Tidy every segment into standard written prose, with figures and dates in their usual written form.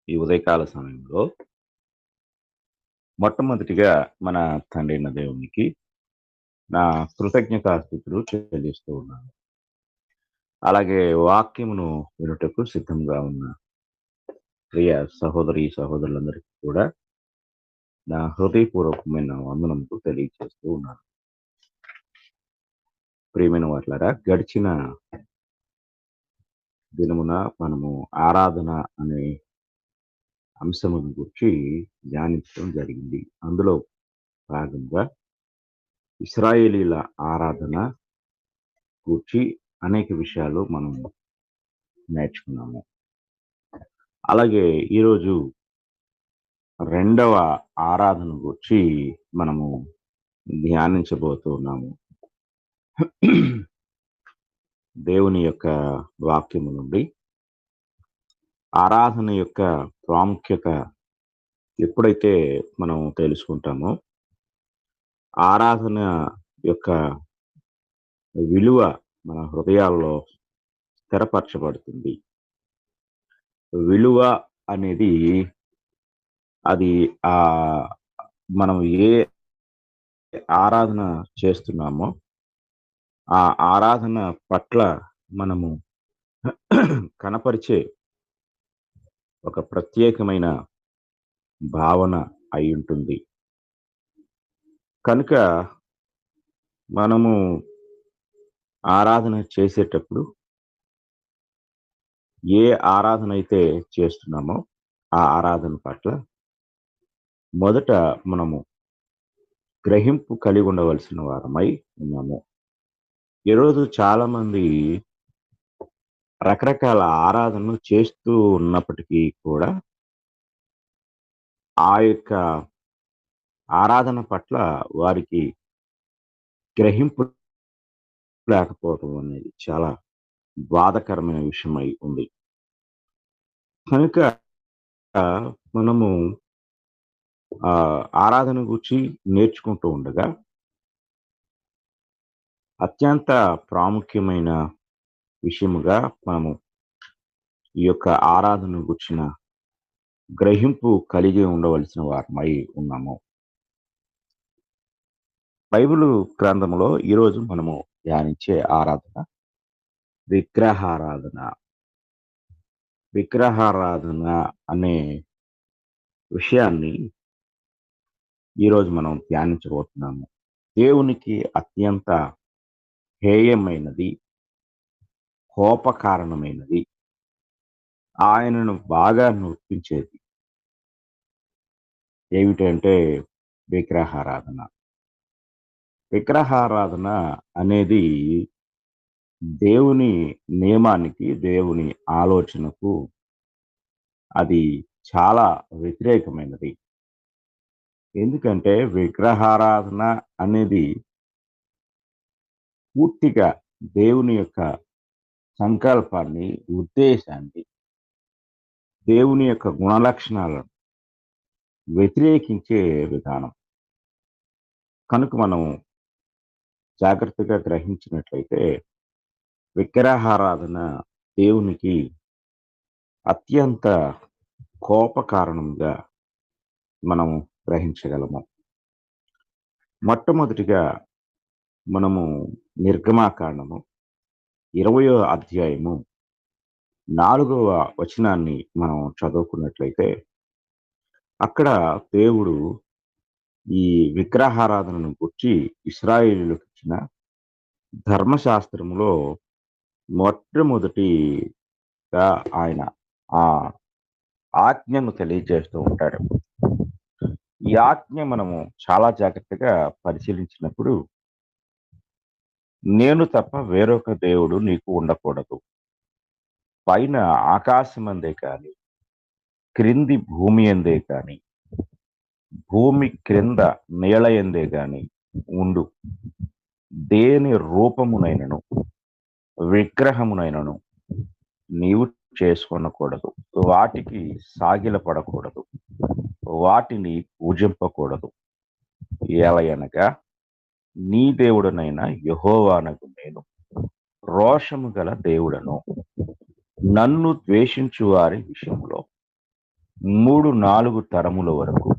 ఈ ఉదయకాల సమయంలో మొట్టమొదటిగా మన తండ్రి అయిన దేవునికి నా కృతజ్ఞతాస్థుతులు చెల్లిస్తూ ఉన్నాను. అలాగే వాక్యమును వినుటకు సిద్ధంగా ఉన్న ప్రియ సహోదరి సహోదరులందరికీ కూడా నా హృదయపూర్వకమైన వందనములు తెలియజేస్తూ ఉన్నాను. ప్రియమైన వాట్లరా, గడిచిన దినమున మనము ఆరాధన అనే అంశమును గురించి ధ్యానించడం జరిగింది. అందులో భాగంగా ఇశ్రాయేలీల ఆరాధన గూర్చి అనేక విషయాలు మనం నేర్చుకున్నాము. అలాగే ఈరోజు రెండవ ఆరాధన గురించి మనము ధ్యానించబోతున్నాము. దేవుని యొక్క వాక్యము నుండి ఆరాధన యొక్క ప్రాముఖ్యత ఎప్పుడైతే మనం తెలుసుకుంటామో, ఆరాధన యొక్క విలువ మన హృదయాల్లో స్థిరపరచబడుతుంది. విలువ అనేది అది మనం ఏ ఆరాధన చేస్తున్నామో ఆ ఆరాధన పట్ల మనము కనపరిచే ఒక ప్రత్యేకమైన భావన అయి ఉంటుంది. కనుక మనము ఆరాధన చేసేటప్పుడు ఏ ఆరాధన అయితే చేస్తున్నామో ఆ ఆరాధన పట్ల మొదట మనము గ్రహింపు కలిగి ఉండవలసిన వారమై ఉన్నాము. ఈరోజు చాలా మంది రకరకాల ఆరాధనలు చేస్తూ ఉన్నప్పటికీ కూడా ఆ యొక్క ఆరాధన పట్ల వారికి గ్రహింపు లేకపోవడం అనేది చాలా బాధకరమైన విషయమై ఉంది. కనుక మనము ఆరాధన గురించి నేర్చుకుంటూ ఉండగా అత్యంత ప్రాముఖ్యమైన విషయముగా మనము ఈ యొక్క ఆరాధన గుర్చిన గ్రహింపు కలిగి ఉండవలసిన వారమై ఉన్నాము. బైబిలు గ్రంథములో ఈరోజు మనము ధ్యానించే ఆరాధన విగ్రహారాధన. విగ్రహారాధన అనే విషయాన్ని ఈరోజు మనం ధ్యానించబోతున్నాము. దేవునికి అత్యంత హేయమైనది, కోపకారణమైనది, ఆయనను బాగా నొప్పించేది ఏమిటంటే విగ్రహారాధన. విగ్రహారాధన అనేది దేవుని నియమానికి, దేవుని ఆలోచనకు అది చాలా వ్యతిరేకమైనది. ఎందుకంటే విగ్రహారాధన అనేది పూర్తిగా దేవుని యొక్క సంకల్పాన్ని, ఉద్దేశాన్ని, దేవుని యొక్క గుణలక్షణాలను వ్యతిరేకించే విధానం. కనుక మనం జాగ్రత్తగా గ్రహించినట్లయితే విగ్రహారాధన దేవునికి అత్యంత కోపకారణంగా మనం గ్రహించగలము. మొట్టమొదటిగా మనము నిర్గమాకాండము 20వ అధ్యాయము 4వ వచనాన్ని మనం చదువుకున్నట్లయితే అక్కడ దేవుడు ఈ విగ్రహారాధనను గురించి ఇశ్రాయేలీయులకు ఇచ్చిన ధర్మశాస్త్రములో మొట్టమొదటిగా ఆయన ఆ ఆజ్ఞను తెలియజేస్తూ ఉంటాడు. ఈ ఆజ్ఞ మనము చాలా జాగ్రత్తగా పరిశీలించినప్పుడు, నేను తప్ప వేరొక దేవుడు నీకు ఉండకూడదు, పైన ఆకాశమందే కాని, క్రింది భూమి ఎందే కాని, భూమి క్రింద నేల ఎందే గాని ఉండు దేని రూపమునైనను విగ్రహమునైనను నీవు చేసుకొనకూడదు, వాటికి సాగిలపడకూడదు, వాటిని పూజింపకూడదు. ఏలయనగా నీ దేవుడనైన యెహోవానగు నేను రోషము గల దేవుడను, నన్ను ద్వేషించు వారి విషయంలో 3-4 తరముల వరకు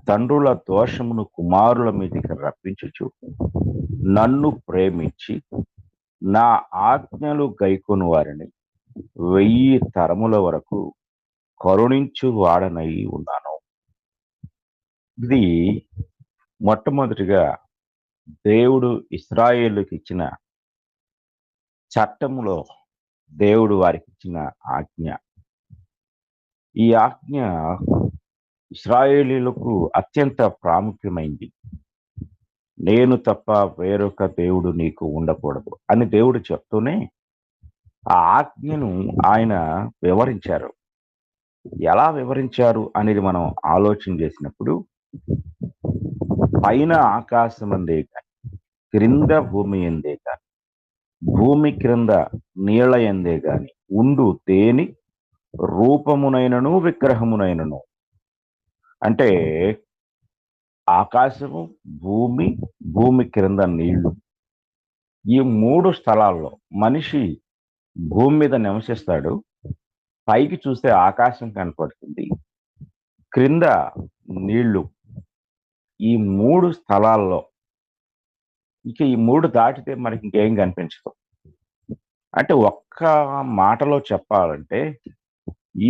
తండ్రుల దోషమును కుమారుల మీదికి రప్పించుచు నన్ను ప్రేమించి నా ఆజ్ఞలు గైకొను వారిని 1000 తరముల వరకు కరుణించు వాడనై ఉన్నాను. ఇది మొట్టమొదటిగా దేవుడు ఇశ్రాయేలుకి ఇచ్చిన చట్టములో దేవుడు వారికి ఇచ్చిన ఆజ్ఞ. ఈ ఆజ్ఞ ఇశ్రాయేలీయులకు అత్యంత ప్రాముఖ్యమైంది. నేను తప్ప వేరొక దేవుడు నీకు ఉండకూడదు అని దేవుడు చెప్తూనే ఆ ఆజ్ఞను ఆయన వివరించారు. ఎలా వివరించారు అనేది మనం ఆలోచన చేసినప్పుడు, పైన ఆకాశం అందే కాని, క్రింద భూమి ఎందే కాని, భూమి క్రింద నీళ్ల ఎందే గాని ఉండు దేని రూపమునైనను విగ్రహమునైనను, అంటే ఆకాశము, భూమి, భూమి క్రింద నీళ్లు, ఈ 3 స్థలాల్లో మనిషి భూమి మీద నివసిస్తాడు. పైకి చూస్తే ఆకాశం కనపడుతుంది, క్రింద నీళ్లు. ఈ 3 స్థలాల్లో ఇక ఈ 3 దాటితే మనకి ఇంకేం కనిపించదు. అంటే ఒక్క మాటలో చెప్పాలంటే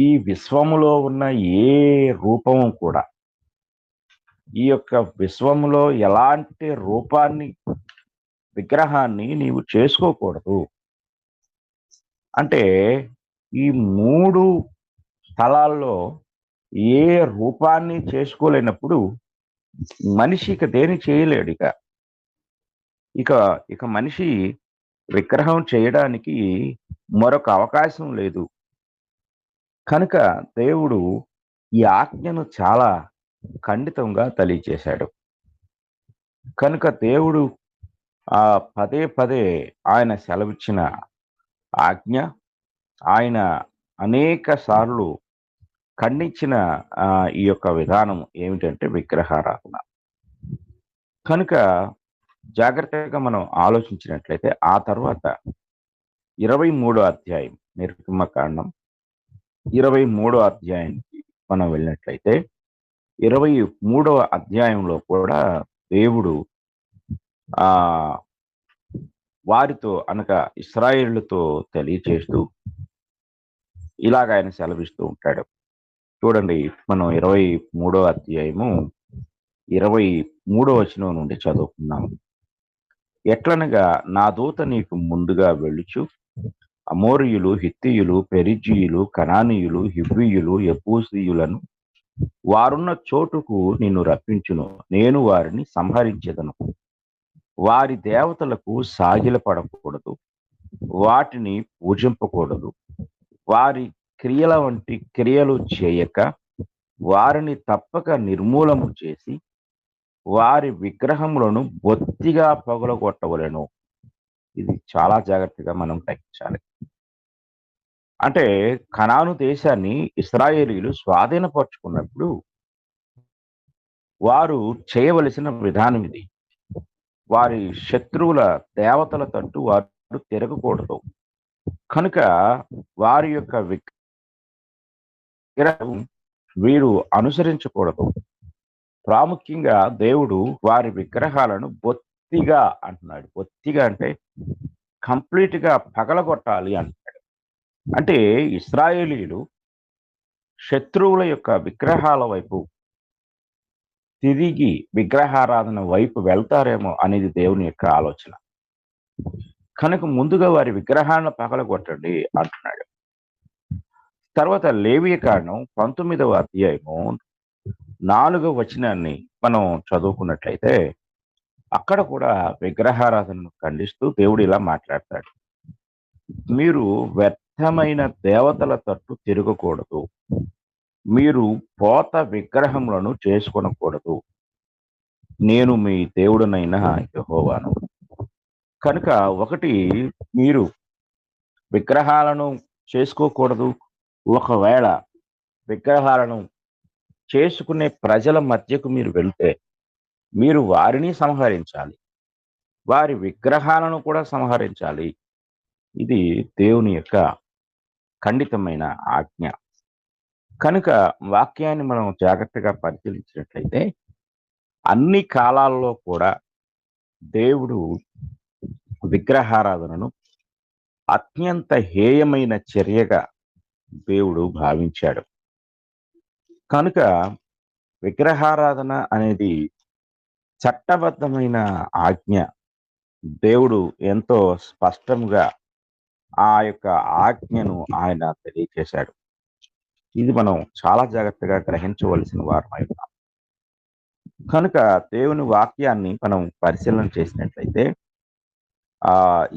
ఈ విశ్వములో ఉన్న ఏ రూపము కూడా, ఈ యొక్క విశ్వములో ఎలాంటి రూపాన్ని, విగ్రహాన్ని నీవు చేసుకోకూడదు. అంటే ఈ 3 స్థలాల్లో ఏ రూపాన్ని చేసుకోలేనప్పుడు మనిషి ఇక దేని చేయలేడు. ఇక ఇక మనిషి విగ్రహం చేయడానికి మరొక అవకాశం లేదు. కనుక దేవుడు ఈ ఆజ్ఞను చాలా ఖండితంగా తెలియచేశాడు. కనుక దేవుడు పదే పదే ఆయన సెలవిచ్చిన ఆజ్ఞ, ఆయన అనేక సార్లు ఖండించిన ఈ యొక్క విధానం ఏమిటంటే విగ్రహారాధన. కనుక జాగ్రత్తగా మనం ఆలోచించినట్లయితే ఆ తర్వాత 23వ అధ్యాయం, నిర్గమకాండం 23వ అధ్యాయానికి మనం వెళ్ళినట్లయితే 23వ అధ్యాయంలో కూడా దేవుడు వారితో అనగా ఇశ్రాయేలుతో తెలియచేస్తూ ఇలాగ ఆయన సెలవిస్తూ ఉంటాడు. చూడండి, మనం 23వ అధ్యాయము 23వ వచనం నుండి చదువుకున్నాము. ఎట్లనగా నా దూత నీకు ముందుగా వెళ్ళుచు అమోరీయులు, హిత్తీయులు, పెరిజీయులు, కనానీయులు, హివ్వీయులు, యెబూసీయులను వారున్న చోటుకు నిన్ను రప్పించును. నేను వారిని సంహరించెదను. వారి దేవతలకు సాగిలపడకూడదు, వాటిని పూజింపకూడదు. వారి క్రియల వంటి క్రియలు చేయక వారిని తప్పక నిర్మూలము చేసి వారి విగ్రహములను బొత్తిగా పగులగొట్టవలెను. ఇది చాలా జాగ్రత్తగా మనం గ్రహించాలి. అంటే కనాను దేశాన్ని ఇశ్రాయేలీయులు స్వాధీనపరుచుకున్నప్పుడు వారు చేయవలసిన విధానం ఇది. వారి శత్రువుల దేవతల తట్టు వారు తిరగకూడదు. కనుక వారి యొక్క విగ్రహం వీరు అనుసరించకూడదు. ప్రాముఖ్యంగా దేవుడు వారి విగ్రహాలను బొత్తిగా అంటున్నాడు. బొత్తిగా అంటే కంప్లీట్ గా పగలగొట్టాలి అంటాడు. అంటే ఇశ్రాయేలీయులు శత్రువుల యొక్క విగ్రహాల వైపు తిరిగి విగ్రహారాధన వైపు వెళ్తారేమో అనేది దేవుని యొక్క ఆలోచన. కనుక ముందుగా వారి విగ్రహాలను పగలగొట్టండి అంటున్నాడు. తర్వాత లేవియకాండం 19వ అధ్యాయము 4వ వచనాన్ని మనం చదువుకున్నట్లయితే అక్కడ కూడా విగ్రహారాధనను ఖండిస్తూ దేవుడు ఇలా మాట్లాడతాడు. మీరు వ్యర్థమైన దేవతల తట్టు తిరగకూడదు, మీరు పోత విగ్రహములను చేసుకొనకూడదు, నేను మీ దేవుడనైన యెహోవాను. కనుక ఒకటి, మీరు విగ్రహాలను చేసుకోకూడదు. ఒకవేళ విగ్రహాలను చేసుకునే ప్రజల మధ్యకు మీరు వెళ్తే మీరు వారిని సంహరించాలి, వారి విగ్రహాలను కూడా సంహరించాలి. ఇది దేవుని యొక్క ఖండితమైన ఆజ్ఞ. కనుక వాక్యాన్ని మనం జాగ్రత్తగా పరిశీలించినట్లయితే అన్ని కాలాల్లో కూడా దేవుడు విగ్రహారాధనను అత్యంత హేయమైన చర్యగా దేవుడు భావించాడు. కనుక విగ్రహారాధన అనేది చట్టబద్ధమైన ఆజ్ఞ. దేవుడు ఎంతో స్పష్టంగా ఆ యొక్క ఆజ్ఞను ఆయన తెలియచేశాడు. ఇది మనం చాలా జాగ్రత్తగా గ్రహించవలసిన వారమై ఉన్నాం. కనుక దేవుని వాక్యాన్ని మనం పరిశీలన చేసినట్లయితే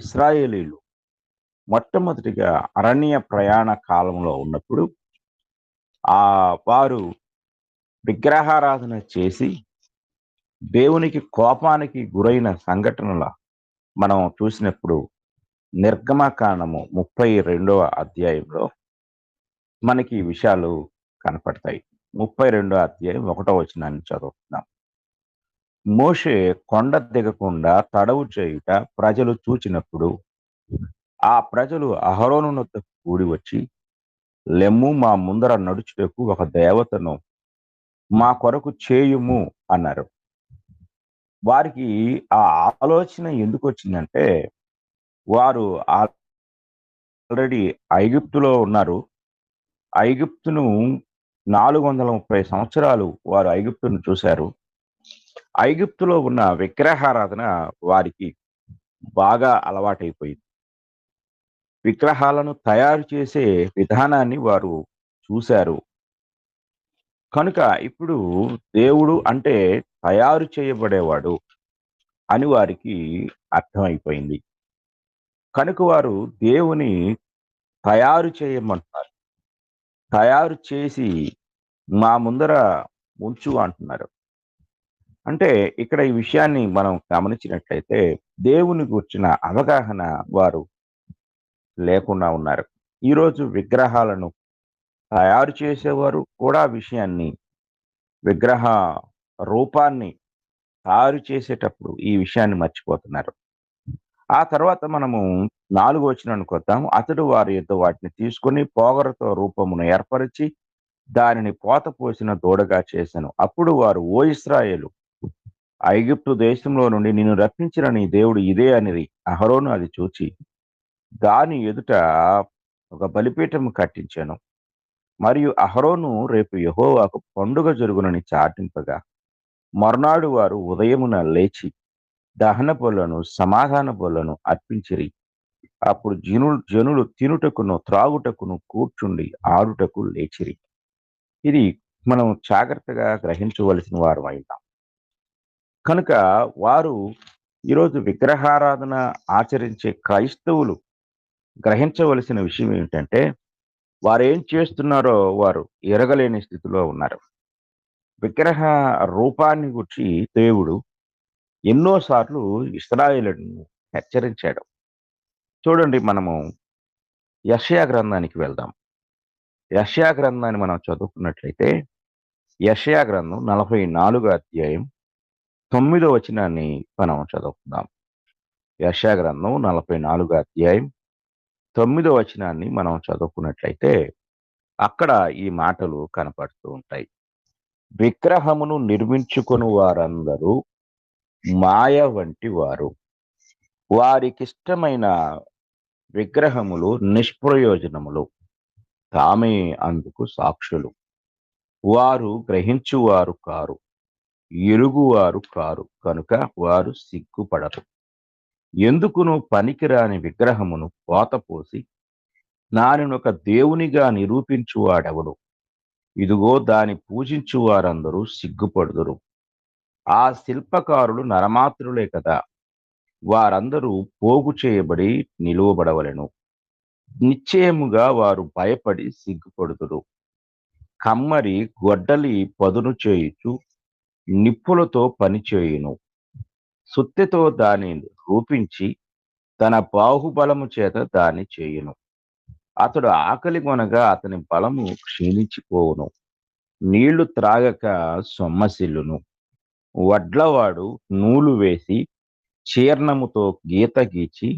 ఇశ్రాయేలీయులు మొట్టమొదటిగా అరణ్య ప్రయాణ కాలంలో ఉన్నప్పుడు వారు విగ్రహారాధన చేసి దేవునికి కోపానికి గురైన సంఘటనల మనం చూసినప్పుడు నిర్గమకాండము 32వ అధ్యాయంలో మనకి ఈ విషయాలు కనపడతాయి. 32వ అధ్యాయం 1వ వచనాన్ని చదువుతున్నాం. మోషే కొండ దిగకుండా తడవు చేయుట ప్రజలు చూచినప్పుడు ఆ ప్రజలు అహరోను వద్దకు కూడి వచ్చి, లెమ్ము, మా ముందర నడుచుటకు ఒక దేవతను మా కొరకు చేయుము అన్నారు. వారికి ఆ ఆలోచన ఎందుకు వచ్చిందంటే, వారు ఆల్రెడీ ఐగుప్తులో ఉన్నారు. ఐగుప్తును 430 సంవత్సరాలు వారు ఐగుప్తును చూశారు. ఐగుప్తులో ఉన్న విగ్రహారాధన వారికి బాగా అలవాటైపోయింది. విగ్రహాలను తయారు చేసే విధానాన్ని వారు చూశారు. కనుక ఇప్పుడు దేవుడు అంటే తయారు చేయబడేవాడు అని వారికి అర్థమైపోయింది. కనుక వారు దేవుని తయారు చేయమంటున్నారు. తయారు చేసి మా ముందర ఉంచు అంటున్నారు. అంటే ఇక్కడ ఈ విషయాన్ని మనం గమనించినట్లయితే దేవుని గూర్చిన అవగాహన వారు లేకుండా ఉన్నారు. ఈరోజు విగ్రహాలను తయారు చేసేవారు కూడా విషయాన్ని, విగ్రహ రూపాన్ని తయారు చేసేటప్పుడు ఈ విషయాన్ని మర్చిపోతున్నారు. ఆ తర్వాత మనము 4వ వచనానికి వద్దాం. అతడు వారి యొద్ద వాటిని తీసుకొని పోగరుతో రూపమును ఏర్పరిచి దానిని పోత పోసిన దూడగా చేసెను. అప్పుడు వారు, ఓ ఇశ్రాయేలు, ఐగుప్తు దేశంలో నుండి నిన్ను రప్పించిన నీ దేవుడు ఇదే అనిరి. అహరోను అది చూచి దాని ఎదుట ఒక బలిపీఠము కట్టించాను. మరియు అహరోను రేపు యెహోవాకు పండుగ జరుగునని చాటింపగా, మరునాడు వారు ఉదయమున లేచి దహన బలులను సమాధాన బలులను అర్పించిరి. అప్పుడు జనులు తినుటకును త్రాగుటకును కూర్చుండి ఆడుటకు లేచిరి. ఇది మనం జాగ్రత్తగా గ్రహించవలసిన వారు అయినాం. కనుక వారు ఈరోజు విగ్రహారాధన ఆచరించే క్రైస్తవులు గ్రహించవలసిన విషయం ఏమిటంటే, వారేం చేస్తున్నారో వారు ఎరగలేని స్థితిలో ఉన్నారు. విగ్రహ రూపాన్ని గురించి దేవుడు ఎన్నోసార్లు ఇశ్రాయేలును హెచ్చరించాడు. చూడండి, మనము యెషయా గ్రంథానికి వెళ్దాం. యెషయా గ్రంథాన్ని మనం చదువుకున్నట్లయితే యెషయా గ్రంథం 44వ అధ్యాయం 9వ వచనాన్ని మనం చదువుకుందాం. యెషయా గ్రంథం 44వ అధ్యాయం 9వ వచనాన్ని మనం చదువుకున్నట్లయితే అక్కడ ఈ మాటలు కనపడుతూ ఉంటాయి. విగ్రహమును నిర్మించుకొని వారందరూ మాయ వంటి వారు. వారికిష్టమైన విగ్రహములు నిష్ప్రయోజనములు. తామే అందుకు సాక్షులు. వారు గ్రహించువారు కారు, ఎరుగువారు కారు, కనుక వారు సిగ్గుపడరు. ఎందుకును పనికిరాని విగ్రహమును పోతపోసి దానినొక దేవునిగా నిరూపించువాడెవడు? ఇదిగో దాని పూజించు వారందరూ సిగ్గుపడుదురు. ఆ శిల్పకారులు నరమాత్రులే కదా, వారందరూ పోగు చేయబడి నిలువబడవలెను. నిశ్చయముగా వారు భయపడి సిగ్గుపడుదురు. కమ్మరి గొడ్డలి పదును చేయుచు నిప్పులతో పనిచేయును. సుత్తెతో దాని రూపించి తన బాహుబలము చేత దాన్ని చేయును. అతడు ఆకలి కొనగా అతని బలము క్షీణించిపోవును. నీళ్లు త్రాగక సొమ్మసిల్లును. వడ్లవాడు నూలు వేసి చీర్ణముతో గీత గీచి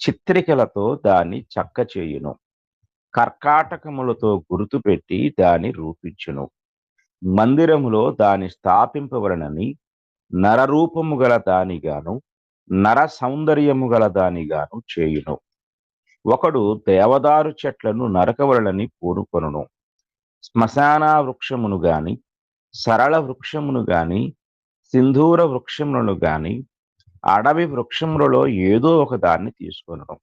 చిత్రికలతో దాన్ని చక్క చేయును. కర్కాటకములతో గుర్తుపెట్టి దాని రూపించును. మందిరములో దాని స్థాపింపవలనని నరరూపము గల దానిగాను నర సౌందర్యము గల దానిగాను చేయును. ఒకడు దేవదారు చెట్లను నరకవలనని పూనుకొనును. శ్మశాన వృక్షమును గాని సరళ వృక్షమును గాని సింధూర వృక్షములను గాని అడవి వృక్షములలో ఏదో ఒక దాన్ని తీసుకొనును.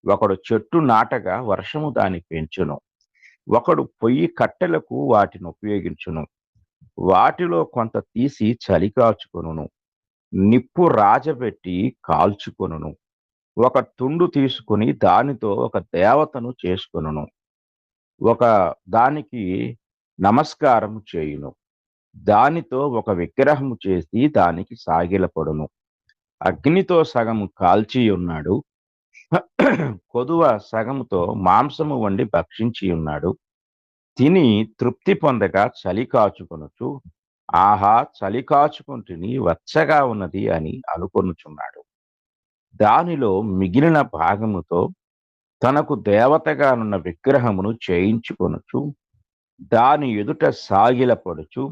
ఒకడు చెట్టు నాటగా వర్షము దాన్ని పెంచును. ఒకడు పొయ్యి కట్టెలకు వాటిని ఉపయోగించును. వాటిలో కొంత తీసి చలి కాచుకొనును. నిప్పు రాజబెట్టి కాల్చుకొనును. ఒక తుండు తీసుకుని దానితో ఒక దేవతను చేసుకొనును. ఒక దానికి నమస్కారము చేయును. దానితో ఒక విగ్రహము చేసి దానికి సాగిలపడును. అగ్నితో సగము కాల్చి ఉన్నాడు. కొదువ సగముతో మాంసము వండి భక్షించి ఉన్నాడు. తిని తృప్తి పొందగా చలి కాచుకొనుచు ఆహా చలి కాచుకుంటుని వెచ్చగా ఉన్నది అని అనుకొనుచున్నాడు. దానిలో మిగిలిన భాగముతో తనకు దేవతగానున్న విగ్రహమును చేయించుకొనుచు దాని ఎదుట సాగిలపడుచు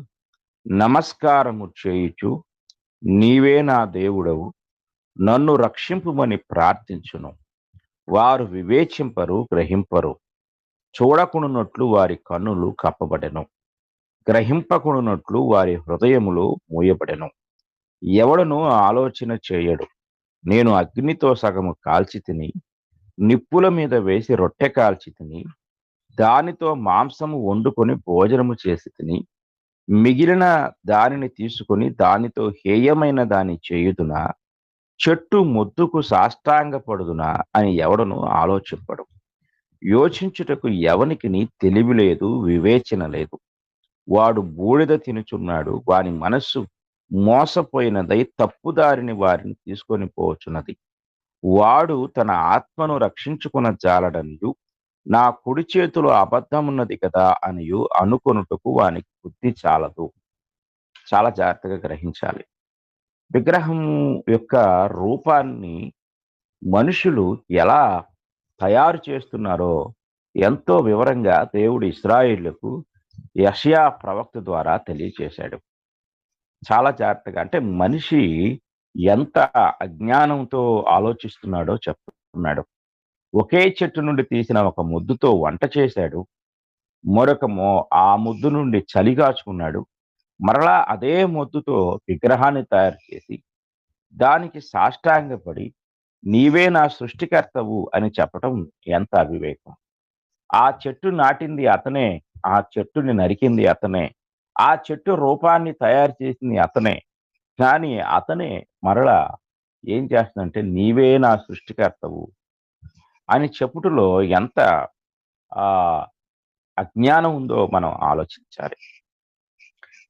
నమస్కారము చేయుచు నీవే నా దేవుడవు, నన్ను రక్షింపుమని ప్రార్థించును. వారు వివేచింపరు, గ్రహింపరు. చూడకునున్నట్లు వారి కన్నులు కప్పబడెను. గ్రహింపకునున్నట్లు వారి హృదయములు మూయబడెను. ఎవడను ఆలోచన చేయడు. నేను అగ్నితో సగము కాల్చి తిని నిప్పుల మీద వేసి రొట్టె కాల్చి తిని దానితో మాంసము వండుకొని భోజనము చేసి తిని మిగిలిన దానిని తీసుకొని దానితో హేయమైన దాని చేయుదునా, చెట్టు మొద్దుకు సాష్టాంగపడుదునా అని ఎవడను ఆలోచింపడు. యోచించుటకు ఎవనికిని తెలివి లేదు, వివేచన లేదు. వాడు బూడిద తినుచున్నాడు. వాని మనస్సు మోసపోయినదై తప్పుదారిని వారిని తీసుకొని పోవచ్చున్నది. వాడు తన ఆత్మను రక్షించుకున్న జాలడనియు నా కుడి చేతిలో అబద్ధమున్నది కదా అనియు అనుకొనుటకు వానికి బుద్ధి చాలదు. చాలా జాగ్రత్తగా గ్రహించాలి. విగ్రహం యొక్క రూపాన్ని మనుషులు ఎలా తయారు చేస్తున్నారో ఎంతో వివరంగా దేవుడు ఇశ్రాయేలుకు యెషయా ప్రవక్త ద్వారా తెలియచేశాడు. చాలా జాగ్రత్తగా అంటే మనిషి ఎంత అజ్ఞానంతో ఆలోచిస్తున్నాడో చెప్తున్నాడు. ఒకే చెట్టు నుండి తీసిన ఒక ముద్దుతో వంట చేశాడు. ఆ ముద్దు నుండి చలిగాచుకున్నాడు. మరలా అదే ముద్దుతో విగ్రహాన్ని తయారు చేసి దానికి సాష్టాంగపడి నీవే నా సృష్టికర్తవు అని చెప్పటం ఎంత అవివేకం. ఆ చెట్టు నాటింది అతనే, ఆ చెట్టుని నరికింది అతనే, ఆ చెట్టు రూపాన్ని తయారు చేసింది అతనే. కానీ అతనే మరలా ఏం చేస్తుందంటే నీవే నా సృష్టికర్తవు అని చెప్పుటలో ఎంత ఆ అజ్ఞానం ఉందో మనం ఆలోచించాలి.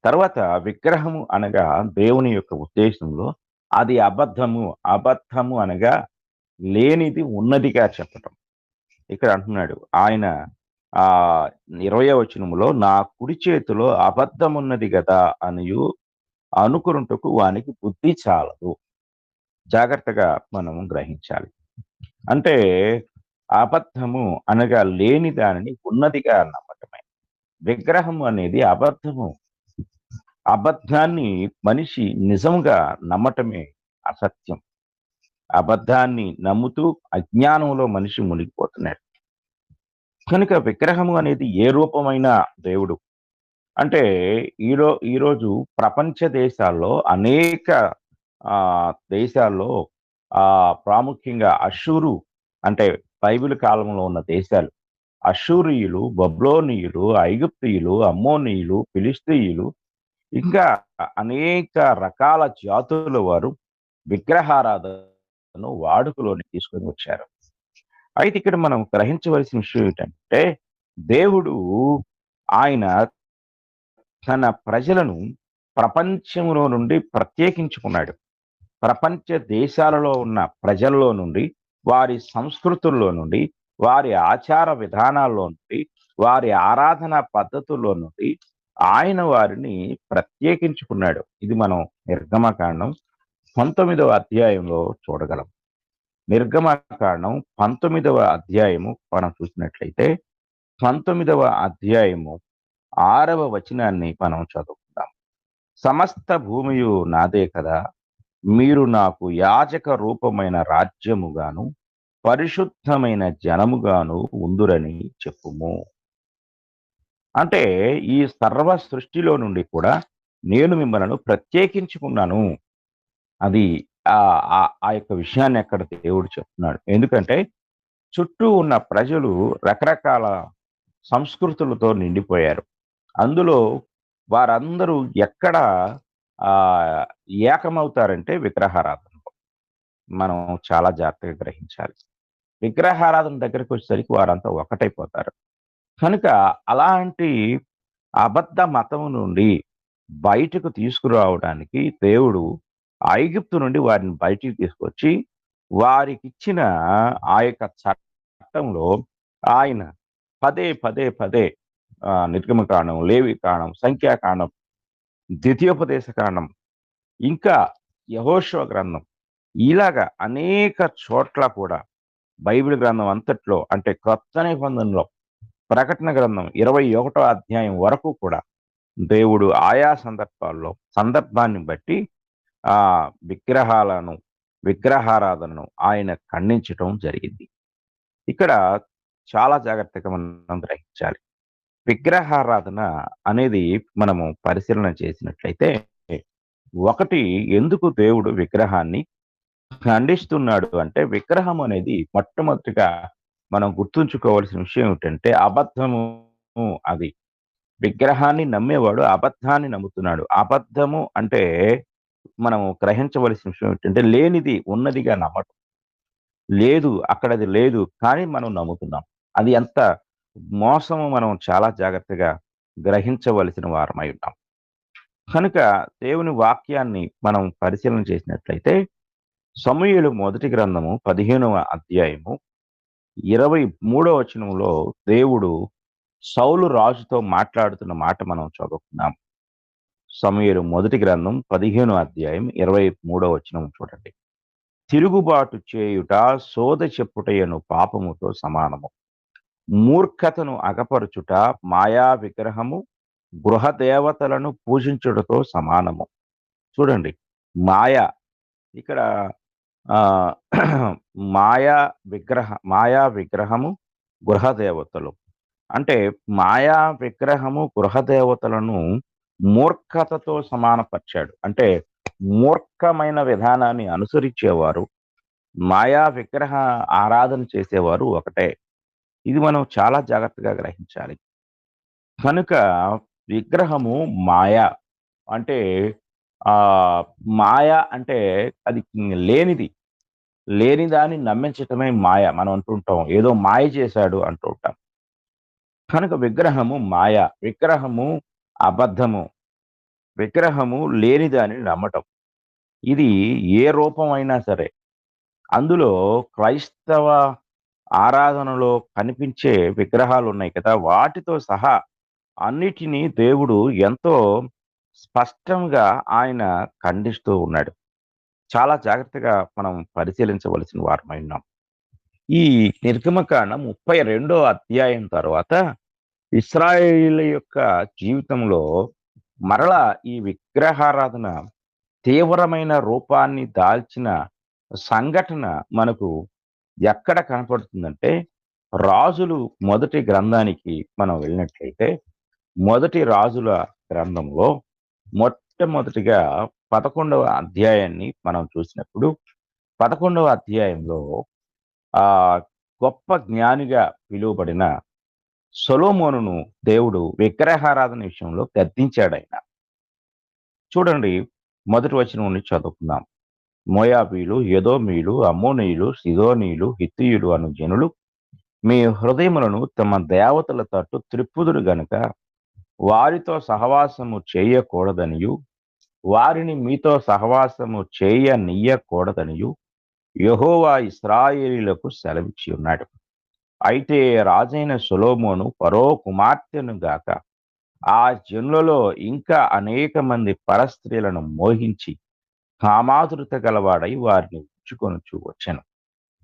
తర్వాత విగ్రహము అనగా దేవుని యొక్క ఉద్దేశంలో అది అబద్ధము. అబద్ధము అనగా లేనిది ఉన్నదిగా చెప్పటం. ఇక్కడ అంటున్నాడు ఆయన 20వ వచనములో నా కుడి చేతిలో అబద్ధమున్నది గదా అనియు అనుకొనుటకు వానికి బుద్ధి చాలదు. జాగ్రత్తగా మనము గ్రహించాలి. అంటే అబద్ధము అనగా లేని దానిని ఉన్నదిగా నమ్మటమే. విగ్రహం అనేది అబద్ధము. అబద్ధాన్ని మనిషి నిజంగా నమ్మటమే అసత్యం. అబద్ధాన్ని నమ్ముతూ అజ్ఞానంలో మనిషి మునిగిపోతున్నాడు. కనుక విగ్రహము అనేది ఏ రూపమైన దేవుడు అంటే ఈరోజు ప్రపంచ దేశాల్లో అనేక దేశాల్లో ప్రాముఖ్యంగా అషూరు అంటే బైబిల్ కాలంలో ఉన్న దేశాలు అషూరియులు, బబులోనీయులు, ఐగుప్తీయులు, అమ్మోనీయులు, ఫిలిస్తీయులు ఇంకా అనేక రకాల జాతుల వారు విగ్రహారాధనను వాడుకలోని తీసుకొని వచ్చారు. అయితే ఇక్కడ మనం గ్రహించవలసిన విషయం ఏంటంటే దేవుడు ఆయన తన ప్రజలను ప్రపంచంలో నుండి ప్రత్యేకించుకున్నాడు. ప్రపంచ దేశాలలో ఉన్న ప్రజల్లో నుండి, వారి సంస్కృతుల్లో నుండి, వారి ఆచార విధానాల్లో నుండి, వారి ఆరాధన పద్ధతుల్లో నుండి ఆయన వారిని ప్రత్యేకించుకున్నాడు. ఇది మనం నిర్గమకాండం 19వ అధ్యాయంలో చూడగలం. నిర్గమకాండం 19వ అధ్యాయము మనం చూసినట్లయితే 19వ అధ్యాయము 6వ వచనాన్ని మనం చదువుకుందాం. సమస్త భూమియు నాదే కదా! మీరు నాకు యాజక రూపమైన రాజ్యముగాను, పరిశుద్ధమైన జనముగాను ఉందురని చెప్పుము. అంటే ఈ సర్వ సృష్టిలో నుండి కూడా నేను మిమ్మలను ప్రత్యేకించుకున్నాను. అది ఆ యొక్క విషయాన్ని అక్కడ దేవుడు చెప్తున్నాడు. ఎందుకంటే చుట్టూ ఉన్న ప్రజలు రకరకాల సంస్కృతులతో నిండిపోయారు. అందులో వారందరూ ఎక్కడ ఆహ్, ఏకమవుతారంటే విగ్రహారాధనలో. మనం చాలా జాగ్రత్తగా గ్రహించాలి. విగ్రహారాధన దగ్గరికొచ్చేసరికి వారంతా ఒకటైపోతారు. కనుక అలాంటి అబద్ధ మతం నుండి బయటకు తీసుకురావడానికి దేవుడు ఐగుప్తు నుండి వారిని బయటికి తీసుకొచ్చి, వారికిచ్చిన ఆ యొక్క చట్టంలో ఆయన పదే, పదే, పదే నిర్గమకాండం, లేవికాండం, సంఖ్యాకాండం, ద్వితీయోపదేశ కాండం, ఇంకా యెహోషువ గ్రంథం ఇలాగ అనేక చోట్ల కూడా బైబిల్ గ్రంథం అంతట్లో అంటే క్రొత్త నిబంధనలో ప్రకటన గ్రంథం 21వ అధ్యాయం వరకు కూడా దేవుడు ఆయా సందర్భాల్లో సందర్భాన్ని బట్టి ఆ విగ్రహాలను, విగ్రహారాధనను ఆయన ఖండించటం జరిగింది. ఇక్కడ చాలా జాగ్రత్తగా మనం గ్రహించాలి. విగ్రహారాధన అనేది మనము పరిశీలన చేసినట్లయితే, ఒకటి ఎందుకు దేవుడు విగ్రహాన్ని ఖండిస్తున్నాడు అంటే, విగ్రహం అనేది మొట్టమొదటిగా మనం గుర్తుంచుకోవాల్సిన విషయం ఏమిటంటే అబద్ధము అది. విగ్రహాన్ని నమ్మేవాడు అబద్ధాన్ని నమ్ముతున్నాడు. అబద్ధము అంటే మనం గ్రహించవలసిన విషయం ఏంటంటే లేనిది ఉన్నదిగా నమ్మటం. లేదు అక్కడది లేదు కానీ మనం నమ్ముతున్నాం. అది ఎంత మోసమో మనం చాలా జాగ్రత్తగా గ్రహించవలసిన వారమై ఉన్నాం. కనుక దేవుని వాక్యాన్ని మనం పరిశీలన చేసినట్లయితే సమూయేలు మొదటి గ్రంథము 15వ అధ్యాయము 23వ వచనంలో దేవుడు సౌలు రాజుతో మాట్లాడుతున్న మాట మనం చదువుకున్నాం. సమూయేలు మొదటి గ్రంథం 15వ అధ్యాయం 23వ వచనం చూడండి. తిరుగుబాటు చేయుట సోదె చెప్పుటయను పాపముతో సమానము. మూర్ఖతను అగపరచుట మాయా విగ్రహము, గృహదేవతలను పూజించుటతో సమానము. చూడండి, మాయ ఇక్కడ ఆహ్, మాయా విగ్రహము, గృహదేవతలు. అంటే మాయా విగ్రహము, గృహదేవతలను మూర్ఖతతో సమానపరిచాడు. అంటే మూర్ఖమైన విధానాన్ని అనుసరించేవారు, మాయా విగ్రహ ఆరాధన చేసేవారు ఒకటే. ఇది మనం చాలా జాగ్రత్తగా గ్రహించాలి. కనుక విగ్రహము మాయ. అంటే ఆహ్, మాయ అంటే అది లేనిది. లేని దాన్ని నమ్మించటమే మాయ. మనం అంటుంటాం. ఏదో మాయ చేశాడు అంటూ ఉంటాం. కనుక విగ్రహము మాయ. విగ్రహము అబద్ధము. విగ్రహము లేని దానిని నమ్మటం. ఇది ఏ రూపమైనా సరే. అందులో క్రైస్తవ ఆరాధనలో కనిపించే విగ్రహాలున్నాయి కదా! వాటితో సహా అన్నిటిని దేవుడు ఎంతో స్పష్టంగా ఆయన ఖండిస్తూ ఉన్నాడు. చాలా జాగ్రత్తగా మనం పరిశీలించవలసిన వారమై ఉన్నాం. ఈ నిర్గమకాండం 32వ అధ్యాయం తర్వాత ఇశ్రాయేలీయుల యొక్క జీవితంలో మరలా ఈ విగ్రహారాధన తీవ్రమైన రూపాన్ని దాల్చిన సంఘటన మనకు ఎక్కడ కనపడుతుందంటే, రాజులు మొదటి గ్రంథానికి మనం వెళ్ళినట్లయితే, మొదటి రాజుల గ్రంథంలో మొట్టమొదటిగా 11వ అధ్యాయాన్ని మనం చూసినప్పుడు, 11వ అధ్యాయంలో ఆహ్, గొప్ప జ్ఞానిగా పిలువబడిన సొలొమోనును దేవుడు విగ్రహారాధన విషయంలో గద్దించాడాయన. చూడండి, మొదటి వచనం నుండి చదువుకుందాం. మోయాబీలు, ఎదోమీయులు, అమ్మోనీయులు, సిదోనీయులు, హిత్తీయులు అను జనులు మీ హృదయములను తమ దేవతల తట్టు త్రిప్పుదురు గనుక వారితో సహవాసము చేయకూడదనియు, వారిని మీతో సహవాసము చేయనీయకూడదనియు యెహోవా ఇశ్రాయేలీయులకు సెలవిచ్చి ఉన్నాడు. అయితే రాజైన సొలొమోను ఫరో కుమార్తెను గాక ఆ జనులలో ఇంకా అనేక మంది పరస్త్రీలను మోహించి కామాతురత గలవాడై వారిని ఉంచుకొనుచు వచ్చెను.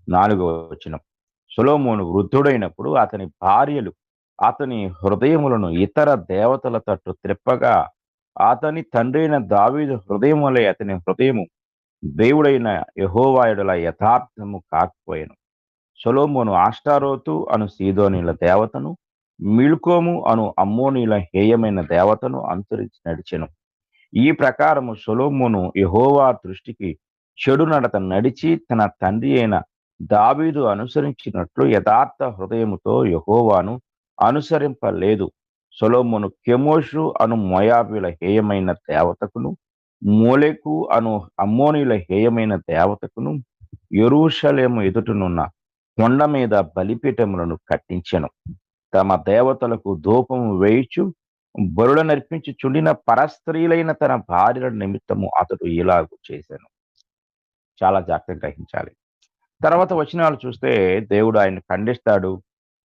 4వ వచనం. సొలొమోను వృద్ధుడైనప్పుడు అతని భార్యలు అతని హృదయములను ఇతర దేవతల తట్టు త్రిప్పగా అతని తండ్రైన దావీదు హృదయం వలె అతని హృదయము దేవుడైన యెహోవా యెడల యథార్థము కాకపోయెను. సొలొమోను ఆష్టారోతు అను సీదోనీల దేవతను, మిల్కోము అను అమ్మోనీల హేయమైన దేవతను అనుసరించి నడిచెను. ఈ ప్రకారము సొలొమోను యెహోవా దృష్టికి చెడు నడత నడిచి తన తండ్రి అయిన దావీదు అనుసరించినట్లు యథార్థ హృదయముతో యెహోవాను అనుసరింపలేదు. సొలొమోను కెమోషు అను మోయాబీల హేయమైన దేవతకును, మోలెకు అను అమ్మోనీల హేయమైన దేవతకును యెరూషలేము ఎదుటనున్న కొండ మీద బలిపీఠములను కట్టించెను. తమ దేవతలకు ధూపము వేయుచు బలులనర్పించుచుండిన పరస్త్రీలైన తన భార్యల నిమిత్తము అతడు ఇలాగు చేశాను. చాలా జాగ్రత్తగా గ్రహించాలి. తర్వాత వచనాలు చూస్తే దేవుడు ఆయన్ని ఖండిస్తాడు,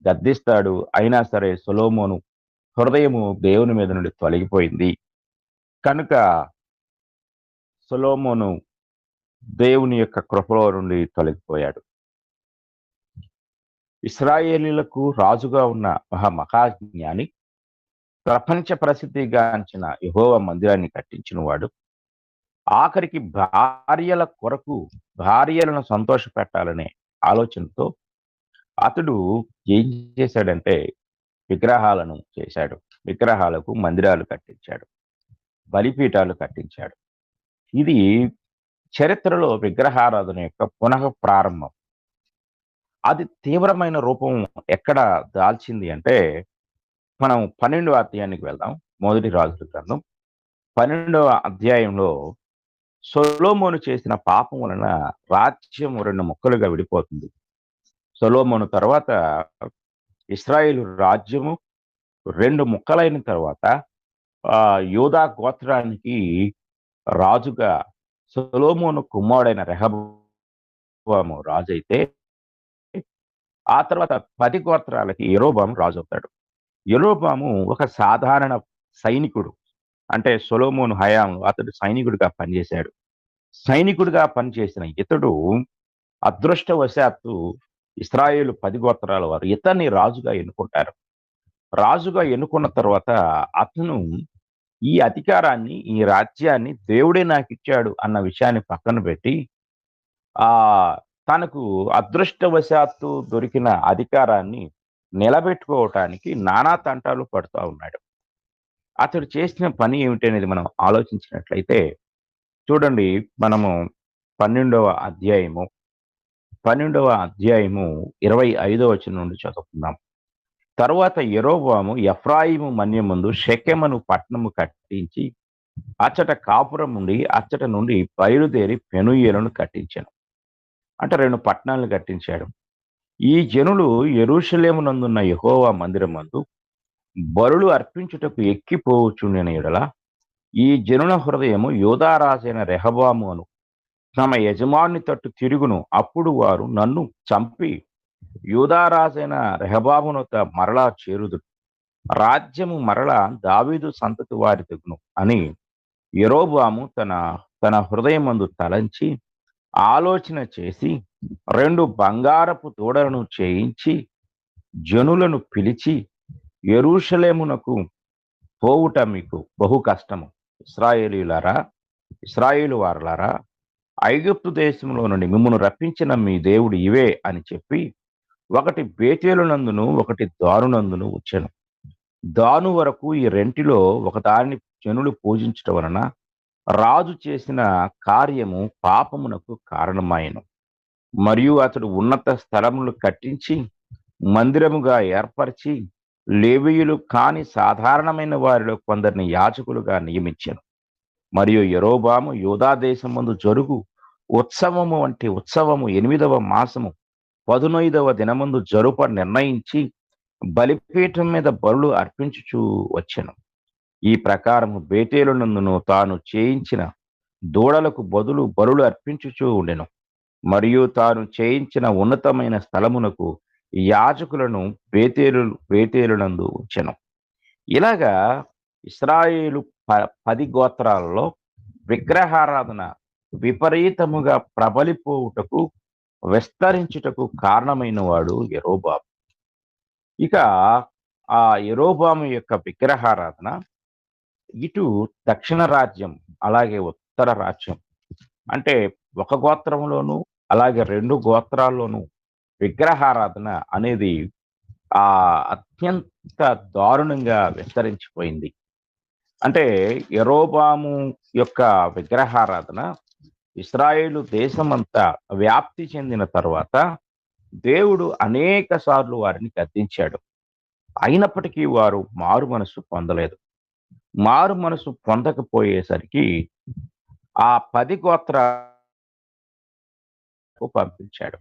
గద్దిస్తాడు. అయినా సరే సొలొమోను హృదయము దేవుని మీద నుండి తొలగిపోయింది. కనుక సొలొమోను దేవుని యొక్క కృపలో నుండి తొలగిపోయాడు. ఇశ్రాయేలీయులకు రాజుగా ఉన్న మహాజ్ఞాని, ప్రపంచ ప్రసిద్ధిగాంచిన యెహోవా మందిరాన్ని కట్టించిన వాడు, ఆఖరికి భార్యల కొరకు భార్యలను సంతోషపెట్టాలనే ఆలోచనతో అతడు ఏం చేశాడంటే విగ్రహాలను చేశాడు. విగ్రహాలకు మందిరాలు కట్టించాడు. బలిపీఠాలు కట్టించాడు. ఇది చరిత్రలో విగ్రహారాధన యొక్క పునః ప్రారంభం. అది తీవ్రమైన రూపం ఎక్కడ దాల్చింది అంటే, మనం 12వ అధ్యాయానికి వెళ్దాం. మొదటి రాజుల గ్రంథం 12వ అధ్యాయంలో సొలొమోను చేసిన పాపం వలన రాజ్యం 2 ముక్కలుగా విడిపోతుంది. సొలొమోను తర్వాత ఇశ్రాయేలు రాజ్యము 2 ముక్కలైన తర్వాత యూదా గోత్రానికి రాజుగా సొలొమోను కుమారుడైన రెహబాము రాజైతే, ఆ తర్వాత 10 గోత్రాలకి యరొబాము రాజవుతాడు. యరొబాము ఒక సాధారణ సైనికుడు. అంటే సొలొమోను హయాంలో అతడు సైనికుడిగా పనిచేశాడు. సైనికుడిగా పనిచేసిన ఇతడు అదృష్టవశాత్తు ఇశ్రాయేలు 10 గోత్రాల వారు ఇతన్ని రాజుగా ఎన్నుకుంటారు. రాజుగా ఎన్నుకున్న తర్వాత అతను ఈ అధికారాన్ని, ఈ రాజ్యాన్ని దేవుడే నాకిచ్చాడు అన్న విషయాన్ని పక్కన పెట్టి, ఆ తనకు అదృష్టవశాత్తు దొరికిన అధికారాన్ని నిలబెట్టుకోవటానికి నానా తంటాలు పడుతూ ఉన్నాడు. అతడు చేసిన పని ఏమిటనేది మనం ఆలోచించినట్లయితే చూడండి, మనము 12వ అధ్యాయము 25వ వచనం నుండి చదువుకుందాం. తరువాత యరొబాము ఎఫ్రాయిము మన్యమందు షెకెమను పట్టణము కట్టించి అచ్చట కాపురం ఉండి అచ్చట నుండి బయలుదేరి పెనుయేలును కట్టించాను. అంటే 2 పట్టణాలను కట్టించాడు. ఈ జనులు యెరూషలేమునందున్న యెహోవా మందిరమందు బలులు అర్పించుటకు ఎక్కిపోవచ్చుండిన యెడల ఈ జనుల హృదయము యూదా రాజైన రెహబాము అను తమ యజమాని తట్టు తిరుగును. అప్పుడు వారు నన్ను చంపి యూదా రాజైన రెహబామునొద్ద మరలా చేరుదురు. రాజ్యము మరలా దావీదు సంతతి వారి తెగును అని యరొబాము తన హృదయమందు తలంచి ఆలోచన చేసి 2 బంగారపు దూడలను చేయించి జనులను పిలిచి, యెరూషలేమునకు పోవుట మీకు బహు కష్టము. ఇశ్రాయేలు వారలారా, ఐగుప్తు దేశంలో నుండి మిమ్మును రప్పించిన మీ దేవుడు ఇవే అని చెప్పి, ఒకటి బేతేలునందును ఒకటి దానునందును వచ్చెను. దాను వరకు ఈ రెంటిలో ఒకదాన్ని జనులు పూజించటం వలన రాజు చేసిన కార్యము పాపమునకు కారణమాయెను. మరియు అతడు ఉన్నత స్థలములు కట్టించి మందిరముగా ఏర్పరిచి లేవీయులు కాని సాధారణమైన వారిలో కొందరిని యాజకులుగా నియమించెను. మరియు యరొబాము యూదా దేశమందు జరుగు ఉత్సవము వంటి ఉత్సవము 8వ మాసము 15వ దినమందు జరుప నిర్ణయించి బలిపీఠం మీద బలులు అర్పించుచూ వచ్చెను. ఈ ప్రకారము బేతేలునందును తాను చేయించిన దూడలకు బదులు బలులు అర్పించుచూ ఉండెను. మరియు తాను చేయించిన ఉన్నతమైన స్థలమునకు యాజకులను బేతేలునందు ఉంచెను. ఇలాగా ఇశ్రాయేలు 10 గోత్రాలలో విగ్రహారాధన విపరీతముగా ప్రబలిపోవుటకు, విస్తరించుటకు కారణమైన వాడు యరొబాము. ఇక ఆ యరొబాము యొక్క విగ్రహారాధన ఇటు దక్షిణ రాజ్యం, అలాగే ఉత్తర రాజ్యం అంటే ఒక గోత్రంలోను, అలాగే 2 గోత్రాల్లోనూ విగ్రహారాధన అనేది అత్యంత దారుణంగా విస్తరించిపోయింది. అంటే యరొబాము యొక్క విగ్రహారాధన ఇశ్రాయేలు దేశమంతా వ్యాప్తి చెందిన తరువాత దేవుడు అనేక సార్లు వారిని గద్దించాడు. అయినప్పటికీ వారు మారు మనసు పొందలేదు. మారు మనసు పొందకపోయేసరికి ఆ 10 గోత్రాలకు పంపించాడు.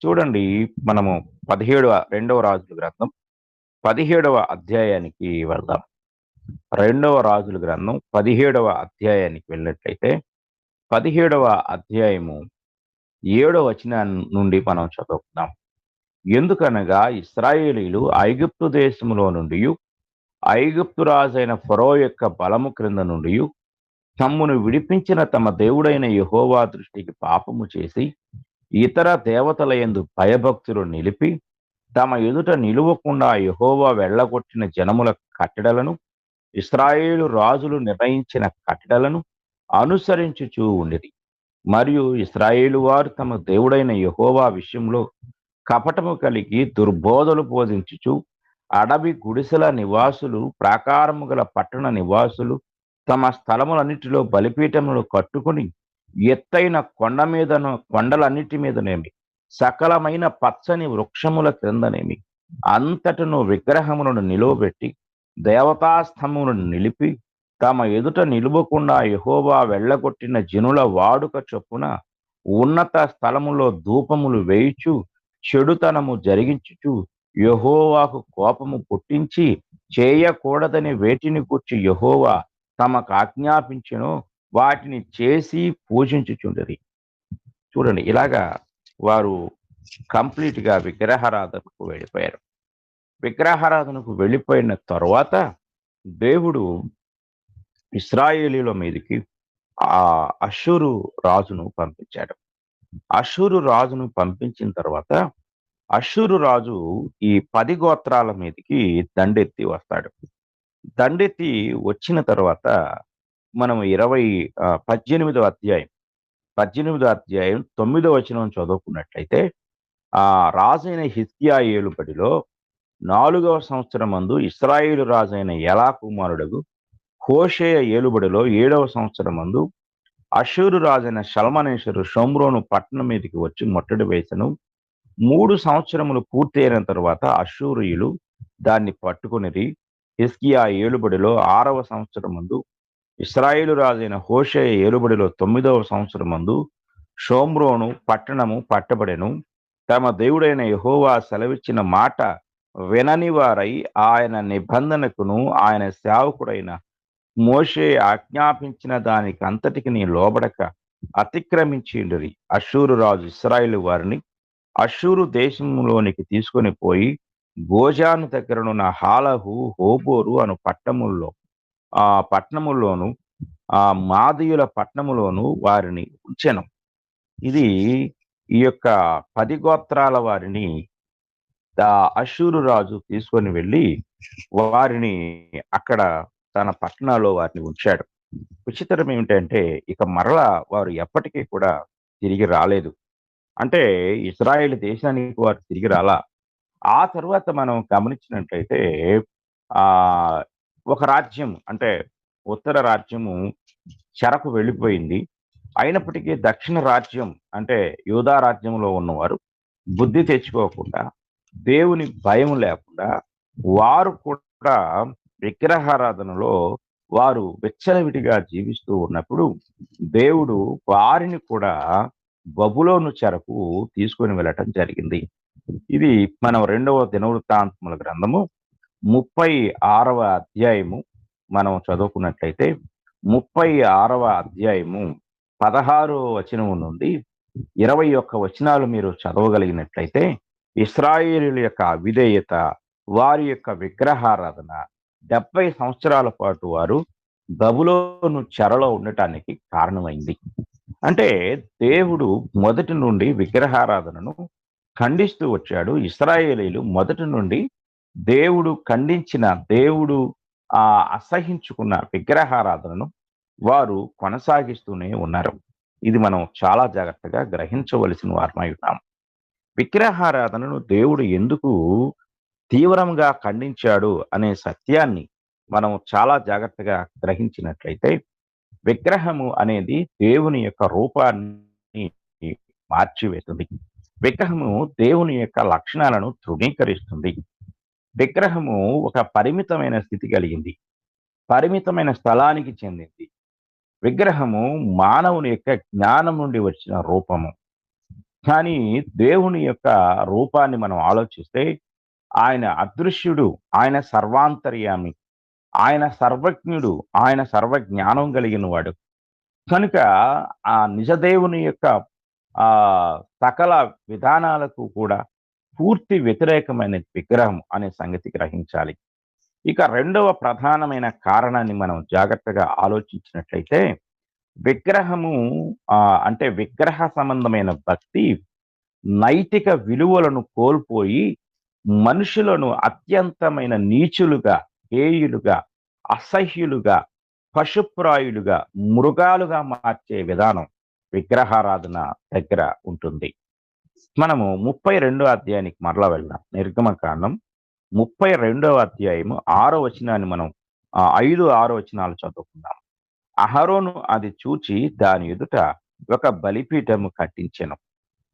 చూడండి, మనము 2వ రాజుల గ్రంథం 17వ అధ్యాయానికి వెళ్దాం. 2వ రాజుల గ్రంథం 17వ అధ్యాయానికి వెళ్ళినట్లయితే 17వ అధ్యాయము 7వ వచనం నుండి మనం చదువుకుందాం. ఎందుకనగా ఇశ్రాయేలీయులు ఐగుప్తు దేశములో నుండియు, ఐగుప్తు రాజైన ఫరో యొక్క బలము క్రింద నుండియు తమ్మును విడిపించిన తమ దేవుడైన యెహోవా దృష్టికి పాపము చేసి, ఇతర దేవతల యందు భయభక్తులు నిలిపి, తమ ఎదుట నిలువకుండా యెహోవా వెళ్ళగొట్టిన జనముల కట్టడలను, ఇశ్రాయేలు రాజులు నిర్ణయించిన కట్టడలను అనుసరించుచూ ఉండిరి. మరియు ఇశ్రాయేలు వారు తమ దేవుడైన యెహోవా విషయంలో కపటము కలిగి దుర్బోధలు బోధించుచు, అడవి గుడిసెల నివాసులు, ప్రాకారము గల పట్టణ నివాసులు తమ స్థలములన్నిటిలో బలిపీఠములు కట్టుకుని, ఎత్తైన కొండలన్నిటి మీదనేమి, సకలమైన పచ్చని వృక్షముల క్రిందనేమి అంతటను విగ్రహములను నిలువబెట్టి, దేవతాస్తంభములను నిలిపి, తమ ఎదుట నిలువకుండా యెహోవా వెళ్ళగొట్టిన జనుల వాడుక చొప్పున ఉన్నత స్థలములో ధూపములు వేయుచు, చెడుతనము జరిగించుచు, యెహోవాకు కోపము పుట్టించి, చేయకూడదని వేటిని గూర్చి యెహోవా తమకు ఆజ్ఞాపించెనో వాటిని చేసి పూజించుచుండిరి. చూడండి, ఇలాగా వారు కంప్లీట్‌గా విగ్రహారాధనకు వెళ్ళిపోయారు. విగ్రహారాధనకు వెళ్ళిపోయిన తరువాత దేవుడు ఇశ్రాయేలీయుల మీదకి అష్షూరు రాజును పంపించాడు. అష్షూరు రాజును పంపించిన తర్వాత అష్షూరు రాజు ఈ 10 గోత్రాల మీదకి దండెత్తి వస్తాడు. దండెత్తి వచ్చిన తర్వాత మనం 18వ అధ్యాయం 9వ వచనం చదువుకున్నట్లయితే, రాజైన హిజ్కియా ఏలుబడిలో 4వ సంవత్సరమందు ఇశ్రాయేలు రాజైన ఎలా కుమారుడగు హోషేయ ఏలుబడిలో 7వ సంవత్సరమందు అష్షూరు రాజైన షల్మనేసరు షోమ్రోను పట్టణం మీదకి వచ్చి ముట్టడి వేసెను. 3 సంవత్సరములు పూర్తి అయిన తరువాత అష్షూరీయులు దాన్ని పట్టుకొనిరి. హిజ్కియా ఏలుబడిలో 6వ సంవత్సరమందు ఇశ్రాయేలు రాజైన హోషేయ ఏలుబడిలో 9వ సంవత్సరమందు షోమ్రోను పట్టణము పట్టబడెను. తమ దేవుడైన యెహోవా సెలవిచ్చిన మాట వినని వారై ఆయన నిబంధనకును ఆయన సేవకుడైన మోషే ఆజ్ఞాపించిన దానికి అంతటికి లోబడక అతిక్రమించిండిరి. అష్షూరు రాజు ఇశ్రాయేలు వారిని అష్షూరు దేశంలోనికి తీసుకొని పోయి గోజాను దగ్గరనున్న హాలహు, హోబోరు అను పట్టణముల్లోను మాదీయుల పట్టణములోను వారిని ఉంచెను. ఇది ఈ యొక్క 10 గోత్రాల వారిని అష్షూరు రాజు తీసుకొని వెళ్ళి వారిని అక్కడ తన పట్టణాల్లో వారిని ఉంచాడు. విచిత్రం ఏమిటంటే, ఇక మరలా వారు ఎప్పటికీ కూడా తిరిగి రాలేదు. అంటే ఇశ్రాయేలు దేశానికి వారు తిరిగి రాలా. ఆ తరువాత మనం గమనించినట్లయితే ఆ ఒక రాజ్యం అంటే ఉత్తర రాజ్యము చెరకు వెళ్ళిపోయింది. అయినప్పటికీ దక్షిణ రాజ్యం అంటే యూదా రాజ్యంలో ఉన్నవారు బుద్ధి తెచ్చుకోకుండా, దేవుని భయం లేకుండా వారు కూడా విగ్రహారాధనలో వారు విచ్చలవిడిగా జీవిస్తూ ఉన్నప్పుడు దేవుడు వారిని కూడా బబులోను చెరకు తీసుకొని వెళ్ళటం జరిగింది. ఇది మనం 2వ దినవృత్తాంతముల గ్రంథము 36వ అధ్యాయము మనం చదువుకున్నట్లయితే 36వ అధ్యాయము 16వ వచనం నుండి 21 వచనాలు మీరు చదవగలిగినట్లయితే, ఇశ్రాయేలీయుల యొక్క అవిధేయత, వారి యొక్క విగ్రహారాధన 70 సంవత్సరాల పాటు వారు బబులోను చెరలో ఉండటానికి కారణమైంది. అంటే దేవుడు మొదటి నుండి విగ్రహారాధనను ఖండిస్తూ వచ్చాడు. ఇశ్రాయేలీయులు మొదటి నుండి దేవుడు ఖండించిన, దేవుడు అసహించుకున్న విగ్రహారాధనను వారు కొనసాగిస్తూనే ఉన్నారు. ఇది మనం చాలా జాగ్రత్తగా గ్రహించవలసిన వారమై ఉన్నాం. విగ్రహారాధనను దేవుడు ఎందుకు తీవ్రంగా ఖండించాడు అనే సత్యాన్ని మనం చాలా జాగ్రత్తగా గ్రహించినట్లయితే, విగ్రహము అనేది దేవుని యొక్క రూపాన్ని మార్చివేస్తుంది. విగ్రహము దేవుని యొక్క లక్షణాలను తృణీకరిస్తుంది. విగ్రహము ఒక పరిమితమైన స్థితి కలిగింది. పరిమితమైన స్థలానికి చెందింది. విగ్రహము మానవుని యొక్క జ్ఞానం నుండి వచ్చిన రూపము. కానీ దేవుని యొక్క రూపాన్ని మనం ఆలోచిస్తే ఆయన అదృశ్యుడు, ఆయన సర్వాంతర్యామి, ఆయన సర్వజ్ఞుడు, ఆయన సర్వజ్ఞానం కలిగిన వాడు. కనుక ఆ నిజదేవుని యొక్క సకల విధానాలకు కూడా పూర్తి వ్యతిరేకమైన విగ్రహం అనే సంగతి గ్రహించాలి. ఇక రెండవ ప్రధానమైన కారణాన్ని మనం జాగ్రత్తగా ఆలోచించినట్లయితే, విగ్రహము అంటే విగ్రహ సంబంధమైన భక్తి నైతిక విలువలను కోల్పోయి మనుషులను అత్యంతమైన నీచులుగా, హేయులుగా, అసహ్యులుగా, పశుప్రాయులుగా, మృగాలుగా మార్చే విధానం విగ్రహారాధన దగ్గర ఉంటుంది. మనము 32వ అధ్యాయానికి మరలా వెళ్దాం. నిర్గమకాండం 32వ అధ్యాయము 6వ వచనాన్ని మనం 5, 6 వచనాలు చదువుకుందాం. అహరోను అది చూచి దాని ఎదుట ఒక బలిపీఠము కట్టించెను.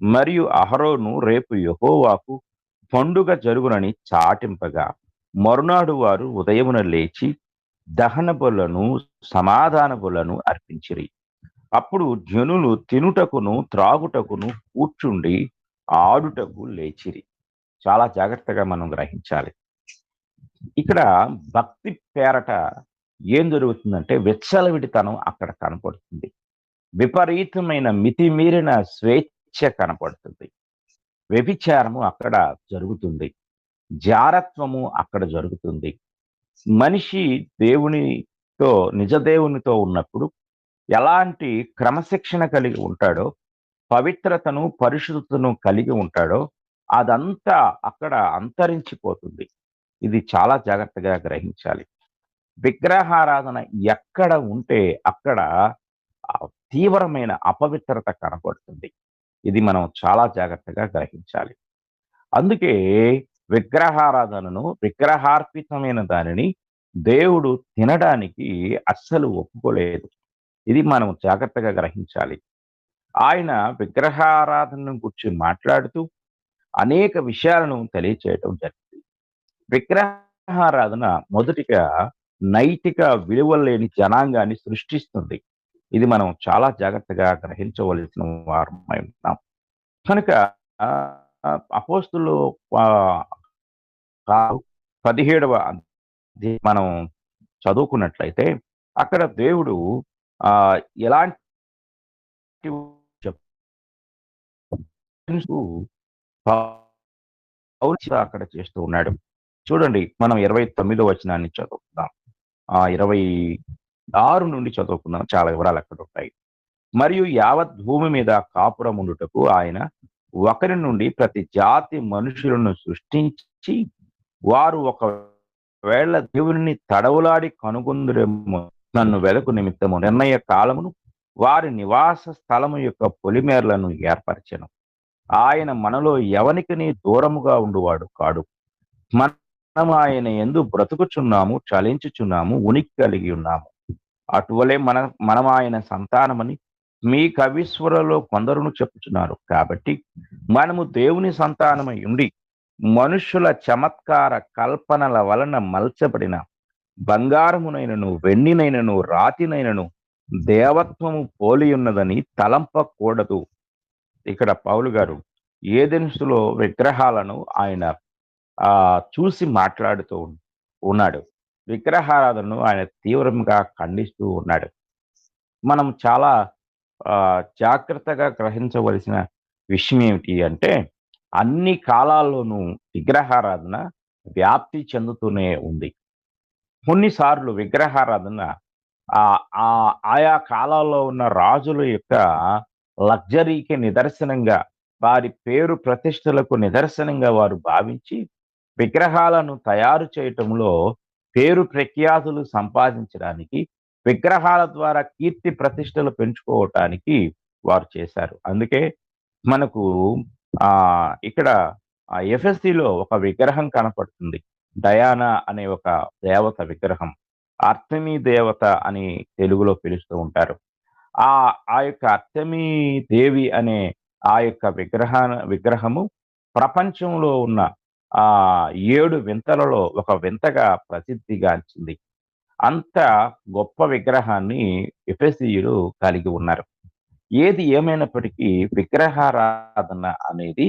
మరియు అహరోను రేపు యెహోవాకు పండుగ జరుగునని చాటింపగా, మరునాడు వారు ఉదయమున లేచి దహన బలులను, సమాధాన బలులను అర్పించిరి. అప్పుడు జనులు తినుటకును, త్రాగుటకును కూర్చుండి ఆడుటకు లేచిరి. చాలా జాగ్రత్తగా మనం గ్రహించాలి. ఇక్కడ భక్తి పేరట ఏం జరుగుతుందంటే విచ్చలవిడితనం అక్కడ కనపడుతుంది. విపరీతమైన మితిమీరిన స్వేచ్ఛ కనపడుతుంది. వ్యభిచారము అక్కడ జరుగుతుంది. జారత్వము అక్కడ జరుగుతుంది. మనిషి దేవునితో, నిజ దేవునితో ఉన్నప్పుడు ఎలాంటి క్రమశిక్షణ కలిగి ఉంటాడో, పవిత్రతను, పరిశుద్ధతను కలిగి ఉంటాడో అదంతా అక్కడ అంతరించిపోతుంది. ఇది చాలా జాగ్రత్తగా గ్రహించాలి. విగ్రహారాధన ఎక్కడ ఉంటే అక్కడ తీవ్రమైన అపవిత్రత కనపడుతుంది. ఇది మనం చాలా జాగ్రత్తగా గ్రహించాలి. అందుకే విగ్రహారాధనను, విగ్రహార్పితమైన దానిని దేవుడు తినడానికి అస్సలు ఒప్పుకోలేదు. ఇది మనం జాగ్రత్తగా గ్రహించాలి. ఆయన విగ్రహారాధనను గురించి మాట్లాడుతూ అనేక విషయాలను తెలియచేయటం జరిగింది. విగ్రహారాధన మొదటిగా నైతిక విలువలు లేని జనాంగాన్ని సృష్టిస్తుంది. ఇది మనం చాలా జాగ్రత్తగా గ్రహించవలసిన వారమై ఉన్నాం. కనుక అపోస్తులు 17వ అధ్యాయం మనం చదువుకున్నట్లయితే అక్కడ దేవుడు ఎలాంటి అక్కడ చేస్తూ ఉన్నాడు. చూడండి, మనం 29వ వచనాన్ని చదువుకుందాం. 26 నుండి చదువుకుందాం. చాలా వివరాలు అక్కడ ఉంటాయి. మరియు యావత్ భూమి మీద కాపురం ఉండుటకు ఆయన ఒకరి నుండి ప్రతి జాతి మనుషులను సృష్టించి, వారు ఒకవేళ దేవుని తడవులాడి కనుగొందురేమో నన్ను వెదకు నిమిత్తము నిర్ణయ కాలమును వారి నివాస స్థలము యొక్క పొలిమేరలను ఏర్పరచెను. ఆయన మనలో ఎవనికిని దూరముగా ఉండువాడు కాడు. మనం ఆయన యందు బ్రతుకుచున్నాము, చలించుచున్నాము, ఉనికి కలిగి ఉన్నాము. అటువలే మనం ఆయన సంతానమని మీ కవీశ్వరులలో కొందరును చెప్పుచున్నారు. కాబట్టి మనము దేవుని సంతానమై ఉండి మనుష్యుల చమత్కార కల్పనల వలన మలచబడిన బంగారమునైనను, వెండినైనను, రాతినైనను దేవత్వము పోలియున్నదని తలంపకూడదు. ఇక్కడ పౌలు గారు ఏదెన్సులో విగ్రహాలను ఆయన చూసి మాట్లాడుతూ ఉన్నాడు. విగ్రహారాధనను ఆయన తీవ్రంగా ఖండిస్తూ ఉన్నాడు. మనం చాలా జాగ్రత్తగా గ్రహించవలసిన విషయం ఏమిటి అంటే, అన్ని కాలాల్లోనూ విగ్రహారాధన వ్యాప్తి చెందుతూనే ఉంది. కొన్నిసార్లు విగ్రహారాధన ఆయా కాలాల్లో ఉన్న రాజుల యొక్క లగ్జరీకి నిదర్శనంగా, వారి పేరు ప్రతిష్టలకు నిదర్శనంగా వారు భావించి విగ్రహాలను తయారు చేయటంలో పేరు ప్రఖ్యాతులు సంపాదించడానికి, విగ్రహాల ద్వారా కీర్తి ప్రతిష్టలు పెంచుకోవటానికి వారు చేశారు. అందుకే మనకు ఇక్కడ ఎఫెసీలో ఒక విగ్రహం కనపడుతుంది. డయానా అనే ఒక దేవత విగ్రహం. అర్తెమీ దేవత అని తెలుగులో పిలుస్తూ ఉంటారు. ఆ ఆ యొక్క అర్తెమీ దేవి అనే ఆ యొక్క విగ్రహము ప్రపంచంలో ఉన్న 7 వింతలలో ఒక వింతగా ప్రసిద్ధిగాంచింది. అంత గొప్ప విగ్రహాన్ని ఎఫెసీయులు కలిగి ఉన్నారు. ఏది ఏమైనప్పటికీ విగ్రహారాధన అనేది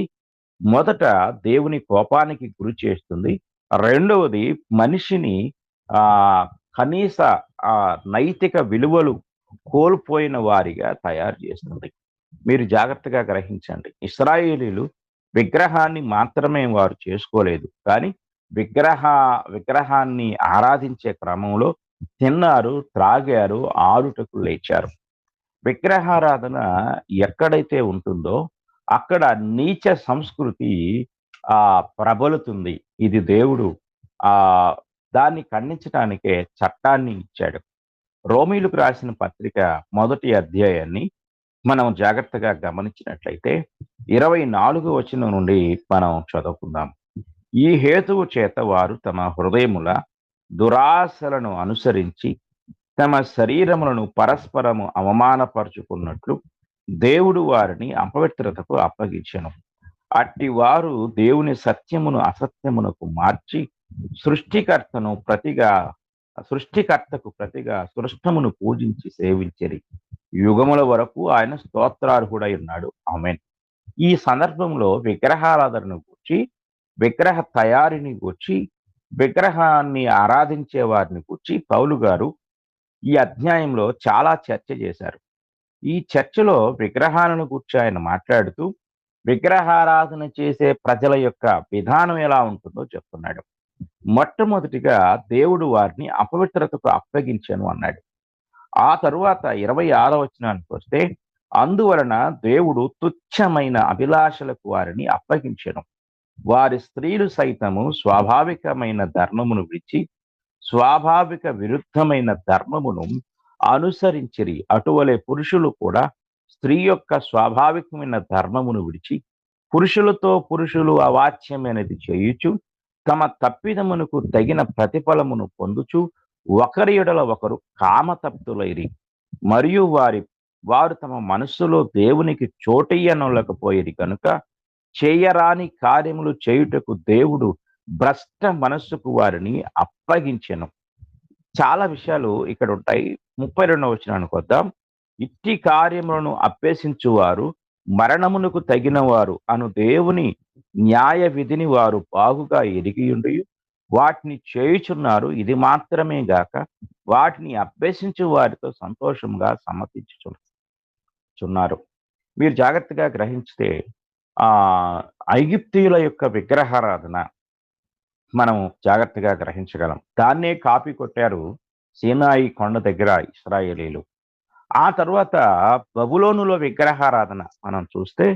మొదట దేవుని కోపానికి గురి చేస్తుంది. రెండవది మనిషిని కనీస నైతిక విలువలు కోల్పోయిన వారిగా తయారు చేస్తుంది. మీరు జాగ్రత్తగా గ్రహించండి. ఇశ్రాయేలీయులు విగ్రహాన్ని మాత్రమే వారు చేసుకోలేదు. కానీ విగ్రహ విగ్రహాన్ని ఆరాధించే క్రమంలో తిన్నారు, త్రాగారు, ఆడుటకు లేచారు. విగ్రహారాధన ఎక్కడైతే ఉంటుందో అక్కడ నీచ సంస్కృతి ప్రబలుతుంది. ఇది దేవుడు దాన్ని ఖండించటానికే చట్టాన్ని ఇచ్చాడు. రోమీయులకు రాసిన పత్రిక మొదటి అధ్యాయాన్ని మనం జాగ్రత్తగా గమనించినట్లయితే 24 వచనం నుండి మనం చదువుకుందాం. ఈ హేతువు చేత వారు తమ హృదయముల దురాశలను అనుసరించి తమ శరీరములను పరస్పరము అవమానపరుచుకున్నట్లు దేవుడు వారిని అపవిత్రతకు అప్పగించెను. అట్టి వారు దేవుని సత్యమును అసత్యమునకు మార్చి సృష్టికర్తకు ప్రతిగా సృష్టమును పూజించి సేవించిరి. యుగముల వరకు ఆయన స్తోత్రార్హుడై ఉన్నాడు. ఆమేన్. ఈ సందర్భంలో విగ్రహారాధనను గూర్చి, విగ్రహ తయారీని గూర్చి, విగ్రహాన్ని ఆరాధించే వారిని గూర్చి పౌలు గారు ఈ అధ్యాయంలో చాలా చర్చ చేశారు. ఈ చర్చలో విగ్రహాలను గూర్చి ఆయన మాట్లాడుతూ విగ్రహారాధన చేసే ప్రజల యొక్క విధానం ఎలా ఉంటుందో చెప్తున్నాడు. మొట్టమొదటిగా దేవుడు వారిని అపవిత్రతకు అప్పగించెను అన్నాడు. ఆ తరువాత 26వ వచనానికి వస్తే, అందువలన దేవుడు తుచ్చమైన అభిలాషలకు వారిని అప్పగించెను. వారి స్త్రీలు సైతము స్వాభావికమైన ధర్మమును విడిచి స్వాభావిక విరుద్ధమైన ధర్మమును అనుసరించిరి. అటువలే పురుషులు కూడా స్త్రీ యొక్క స్వాభావికమైన ధర్మమును విడిచి పురుషులు అవాచ్యమైనది చేయుచు తమ తప్పిదమునకు తగిన ప్రతిఫలమును పొందుచు ఒకరి ఎడల ఒకరు కామతప్తులైరి. మరియు వారు తమ మనస్సులో దేవునికి చోటియ్యనొల్లకపోయిరి కనుక చేయరాని కార్యములు చేయుటకు దేవుడు భ్రష్ట మనస్సుకు వారిని అప్పగించెను. చాలా విషయాలు ఇక్కడ ఉంటాయి. 32వ వచనానికి వద్దాం. ఇట్టి కార్యములను అభ్యసించువారు మరణమునకు తగిన వారు అను దేవుని న్యాయ విధిని వారు బాగుగా ఎరిగియుండి వాటిని చేయుచున్నారు. ఇది మాత్రమే గాక వాటిని అభ్యసించు వారితో సంతోషంగా సమ్మతించుచున్నారు. మీరు జాగ్రత్తగా గ్రహించితే ఐగుప్తీయుల యొక్క విగ్రహారాధన మనం జాగ్రత్తగా గ్రహించగలం. దాన్నే కాపీ కొట్టారు సీనాయి కొండ దగ్గర ఇశ్రాయేలీయులు. ఆ తర్వాత బబులోనులో విగ్రహారాధన మనం చూస్తే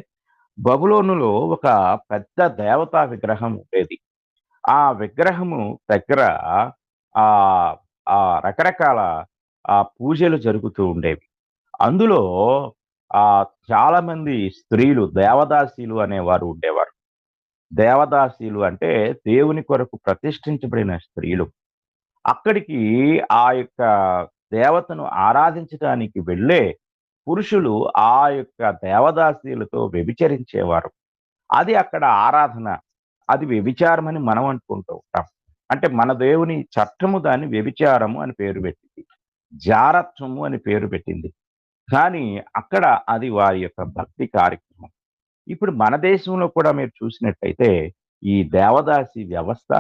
బబులోనులో ఒక పెద్ద దేవతా విగ్రహం ఉండేది. ఆ విగ్రహము దగ్గర ఆ ఆ రకరకాల పూజలు జరుగుతూ ఉండేవి. అందులో చాలా మంది స్త్రీలు దేవదాసీలు అనేవారు ఉండేవారు. దేవదాసీలు అంటే దేవుని కొరకు ప్రతిష్ఠించబడిన స్త్రీలు. అక్కడికి ఆ యొక్క దేవతను ఆరాధించడానికి వెళ్ళే పురుషులు ఆ యొక్క దేవదాసీలతో వ్యభిచరించేవారు. అది అక్కడ ఆరాధన. అది వ్యభిచారం అని మనం అనుకుంటూ ఉంటాం. అంటే మన దేవుని చట్టము దాన్ని వ్యభిచారము అని పేరు పెట్టింది. జారత్వము అని పేరు పెట్టింది. కానీ అక్కడ అది వారి యొక్క భక్తి కార్యక్రమం. ఇప్పుడు మన దేశంలో కూడా మీరు చూసినట్టయితే ఈ దేవదాసి వ్యవస్థ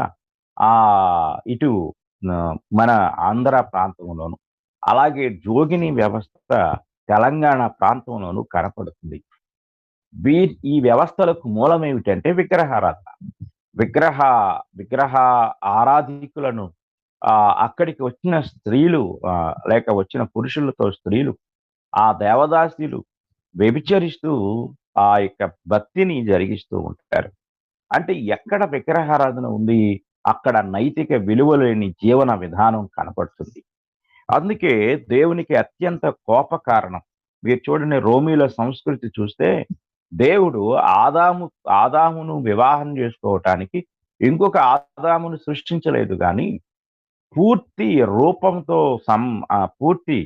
ఇటు మన ఆంధ్ర ప్రాంతంలోను, అలాగే జోగిని వ్యవస్థ తెలంగాణ ప్రాంతంలోను కనపడుతుంది. ఈ వ్యవస్థలకు మూలం ఏమిటంటే విగ్రహారాధన. విగ్రహ ఆరాధికులను అక్కడికి వచ్చిన స్త్రీలు లేక వచ్చిన పురుషులతో స్త్రీలు ఆ దేవదాసీలు వ్యభిచరిస్తూ ఆ యొక్క భక్తిని జరిగిస్తూ ఉంటారు. అంటే ఎక్కడ విగ్రహారాధన ఉంది, అక్కడ నైతిక విలువలు లేని జీవన విధానం కనపడుతుంది. అందుకే దేవునికి అత్యంత కోప కారణం. మీరు చూడండి రోమీల సంస్కృతి చూస్తే దేవుడు ఆదాము ఆదామును వివాహం చేసుకోవటానికి ఇంకొక ఆదామును సృష్టించలేదు గానీ, పూర్తి రూపంతో పూర్తి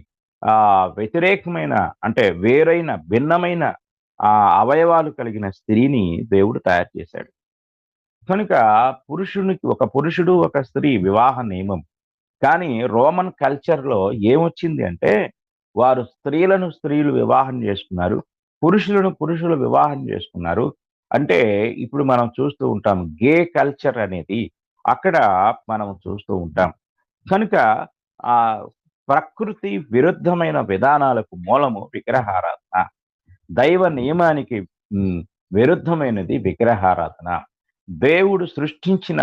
వ్యతిరేకమైన అంటే వేరైన, భిన్నమైన అవయవాలు కలిగిన స్త్రీని దేవుడు తయారు చేశాడు. కనుక ఒక పురుషుడు, ఒక స్త్రీ వివాహ నియమం. కానీ రోమన్ కల్చర్‌లో ఏమొచ్చింది అంటే, వారు స్త్రీలు వివాహం చేసుకున్నారు. పురుషులు వివాహం చేసుకున్నారు. అంటే ఇప్పుడు మనం చూస్తూ ఉంటాం. గే కల్చర్ అనేది అక్కడ మనం చూస్తూ ఉంటాం. కనుక ఆహ్, ప్రకృతి విరుద్ధమైన విధానాలకు మూలము విగ్రహారాధన. దైవ నియమానికి హ్మ్. విరుద్ధమైనది విగ్రహారాధన. దేవుడు సృష్టించిన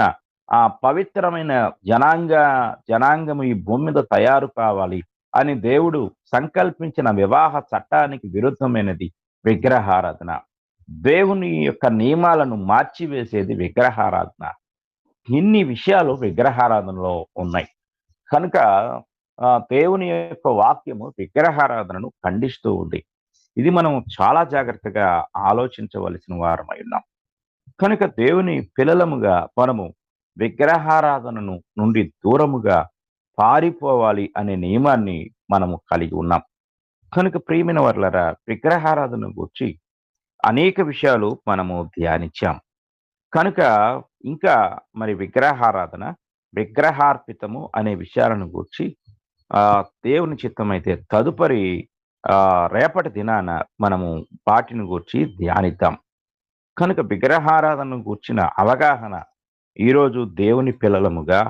ఆ పవిత్రమైన జనాంగం ఈ భూమి మీద తయారు కావాలి అని దేవుడు సంకల్పించిన వివాహ చట్టానికి విరుద్ధమైనది విగ్రహారాధన. దేవుని యొక్క నియమాలను మార్చివేసేది విగ్రహారాధన. ఇన్ని విషయాలు విగ్రహారాధనలో ఉన్నాయి. కనుక దేవుని యొక్క వాక్యము విగ్రహారాధనను ఖండిస్తూ ఉంది. ఇది మనం చాలా జాగ్రత్తగా ఆలోచించవలసిన వారమై ఉన్నాం. కనుక దేవుని పిల్లలముగా మనము విగ్రహారాధనను నుండి దూరముగా పారిపోవాలి అనే నియమాన్ని మనము కలిగి ఉన్నాం. కనుక ప్రియమైన వర్లరా విగ్రహారాధన గూర్చి అనేక విషయాలు మనము ధ్యానించాం. కనుక ఇంకా మరి విగ్రహారాధన, విగ్రహార్పితము అనే విషయాలను గూర్చి దేవుని చిత్తమైతే తదుపరి రేపటి దినాన మనము వాటిని గూర్చి ధ్యానిద్దాం. కనుక విగ్రహారాధనను గూర్చిన అవగాహన ఈరోజు దేవుని పిల్లలముగా,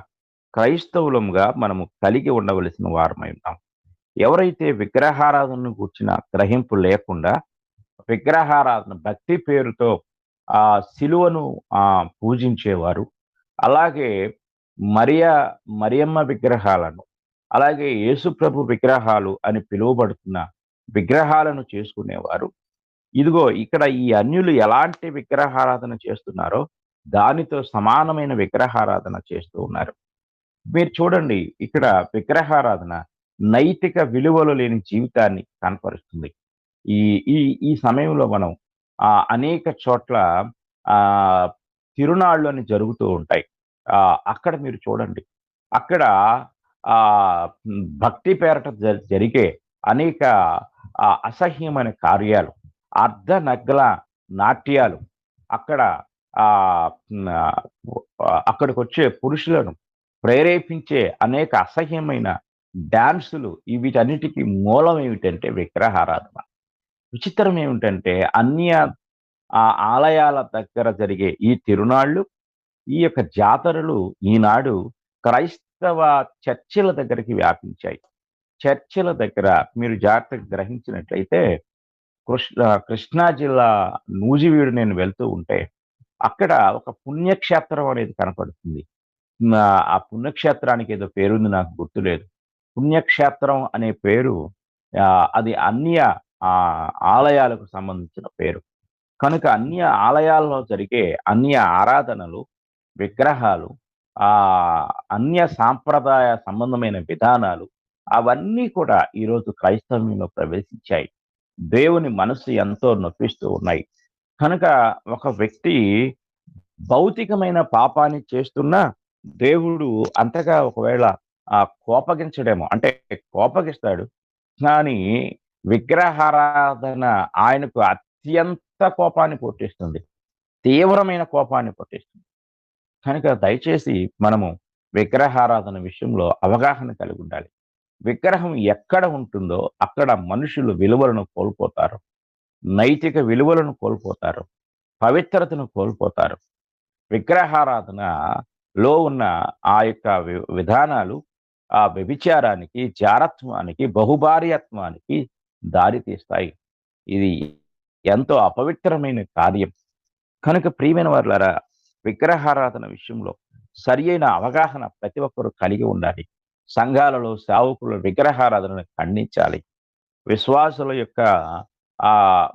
క్రైస్తవులముగా మనము కలిగి ఉండవలసిన వారమై ఉన్నాం. ఎవరైతే విగ్రహారాధనను గూర్చిన గ్రహింపు లేకుండా విగ్రహారాధన భక్తి పేరుతో శిలువను పూజించేవారు, అలాగే మరియమ్మ విగ్రహాలను, అలాగే యేసుప్రభు విగ్రహాలు అని పిలువబడుతున్న విగ్రహాలను చేసుకునేవారు. ఇదిగో ఇక్కడ ఈ అన్యులు ఎలాంటి విగ్రహారాధన చేస్తున్నారో దానితో సమానమైన విగ్రహారాధన చేస్తూ ఉన్నారు. మీరు చూడండి ఇక్కడ విగ్రహారాధన నైతిక విలువలు లేని జీవితాన్ని కనపరుస్తుంది. ఈ ఈ ఈ సమయంలో మనం అనేక చోట్ల తిరునాళ్ళు అని జరుగుతూ ఉంటాయి. అక్కడ మీరు చూడండి. అక్కడ భక్తి పేరట జరిగే అనేక అసహ్యమైన కార్యాలు, అర్ధనగ్న నాట్యాలు, అక్కడ అక్కడికొచ్చే పురుషులను ప్రేరేపించే అనేక అసహ్యమైన డాన్సులు వీటన్నిటికీ మూలం ఏమిటంటే విగ్రహారాధన. విచిత్రం ఏమిటంటే ఆలయాల దగ్గర జరిగే ఈ తిరునాళ్ళు, ఈ యొక్క జాతరలు ఈనాడు క్రైస్తవ చర్చిల దగ్గరికి వ్యాపించాయి. చర్చిల దగ్గర మీరు జాగ్రత్తగా గ్రహించినట్లయితే కృష్ణా జిల్లా నూజివీడు నేను వెళ్తూ ఉంటే అక్కడ ఒక పుణ్యక్షేత్రం అనేది కనపడుతుంది. ఆ పుణ్యక్షేత్రానికి ఏదో పేరుంది, నాకు గుర్తులేదు. పుణ్యక్షేత్రం అనే పేరు అది అన్య ఆలయాలకు సంబంధించిన పేరు. కనుక అన్య ఆలయాల్లో జరిగే అన్య ఆరాధనలు, విగ్రహాలు, అన్య సాంప్రదాయ సంబంధమైన విధానాలు అవన్నీ కూడా ఈరోజు క్రైస్తవ్యంలో ప్రవేశించాయి. దేవుని మనసు ఎంతో నొప్పిస్తూ ఉన్నాయి. కనుక ఒక వ్యక్తి భౌతికమైన పాపాన్ని చేస్తున్నా దేవుడు అంతగా ఒకవేళ కోపగించడేమో, అంటే కోపగిస్తాడు. కానీ విగ్రహారాధన ఆయనకు అత్యంత కోపాన్ని పుట్టిస్తుంది. తీవ్రమైన కోపాన్ని పుట్టిస్తుంది. కనుక దయచేసి మనము విగ్రహారాధన విషయంలో అవగాహన కలిగి ఉండాలి. విగ్రహం ఎక్కడ ఉంటుందో అక్కడ మనుషులు విలువలను కోల్పోతారు. నైతిక విలువలను కోల్పోతారు. పవిత్రతను కోల్పోతారు. విగ్రహారాధనలో ఉన్న ఆ యొక్క విధానాలు వ్యభిచారానికి, జారత్వానికి, బహుభార్యత్వానికి దారి తీస్తాయి. ఇది ఎంతో అపవిత్రమైన కార్యం. కనుక ప్రియమైన వారులారా, విగ్రహారాధన విషయంలో సరియైన అవగాహన ప్రతి ఒక్కరూ కలిగి ఉండాలి. సంఘాలలో సేవకులు విగ్రహారాధనను ఖండించాలి. విశ్వాసుల యొక్క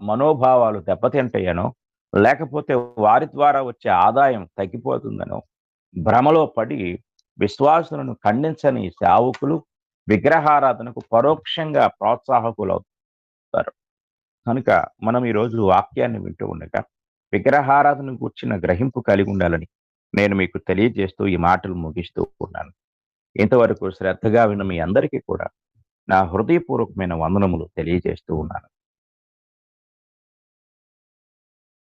మనోభావాలు దెబ్బతింటాయనో, లేకపోతే వారి ద్వారా వచ్చే ఆదాయం తగ్గిపోతుందనో భ్రమలో పడి విశ్వాసులను ఖండించని సేవకులు విగ్రహారాధనకు పరోక్షంగా ప్రోత్సాహకులవుతారు. కనుక మనం ఈరోజు వాక్యాన్ని వింటూ ఉండగా విగ్రహారాధన గూర్చిన గ్రహింపు కలిగి ఉండాలని నేను మీకు తెలియజేస్తూ ఈ మాటలు ముగిస్తూ ఉన్నాను. ఇంతవరకు శ్రద్ధగా విన్న మీ అందరికీ కూడా నా హృదయపూర్వకమైన వందనములు తెలియజేస్తూ ఉన్నాను.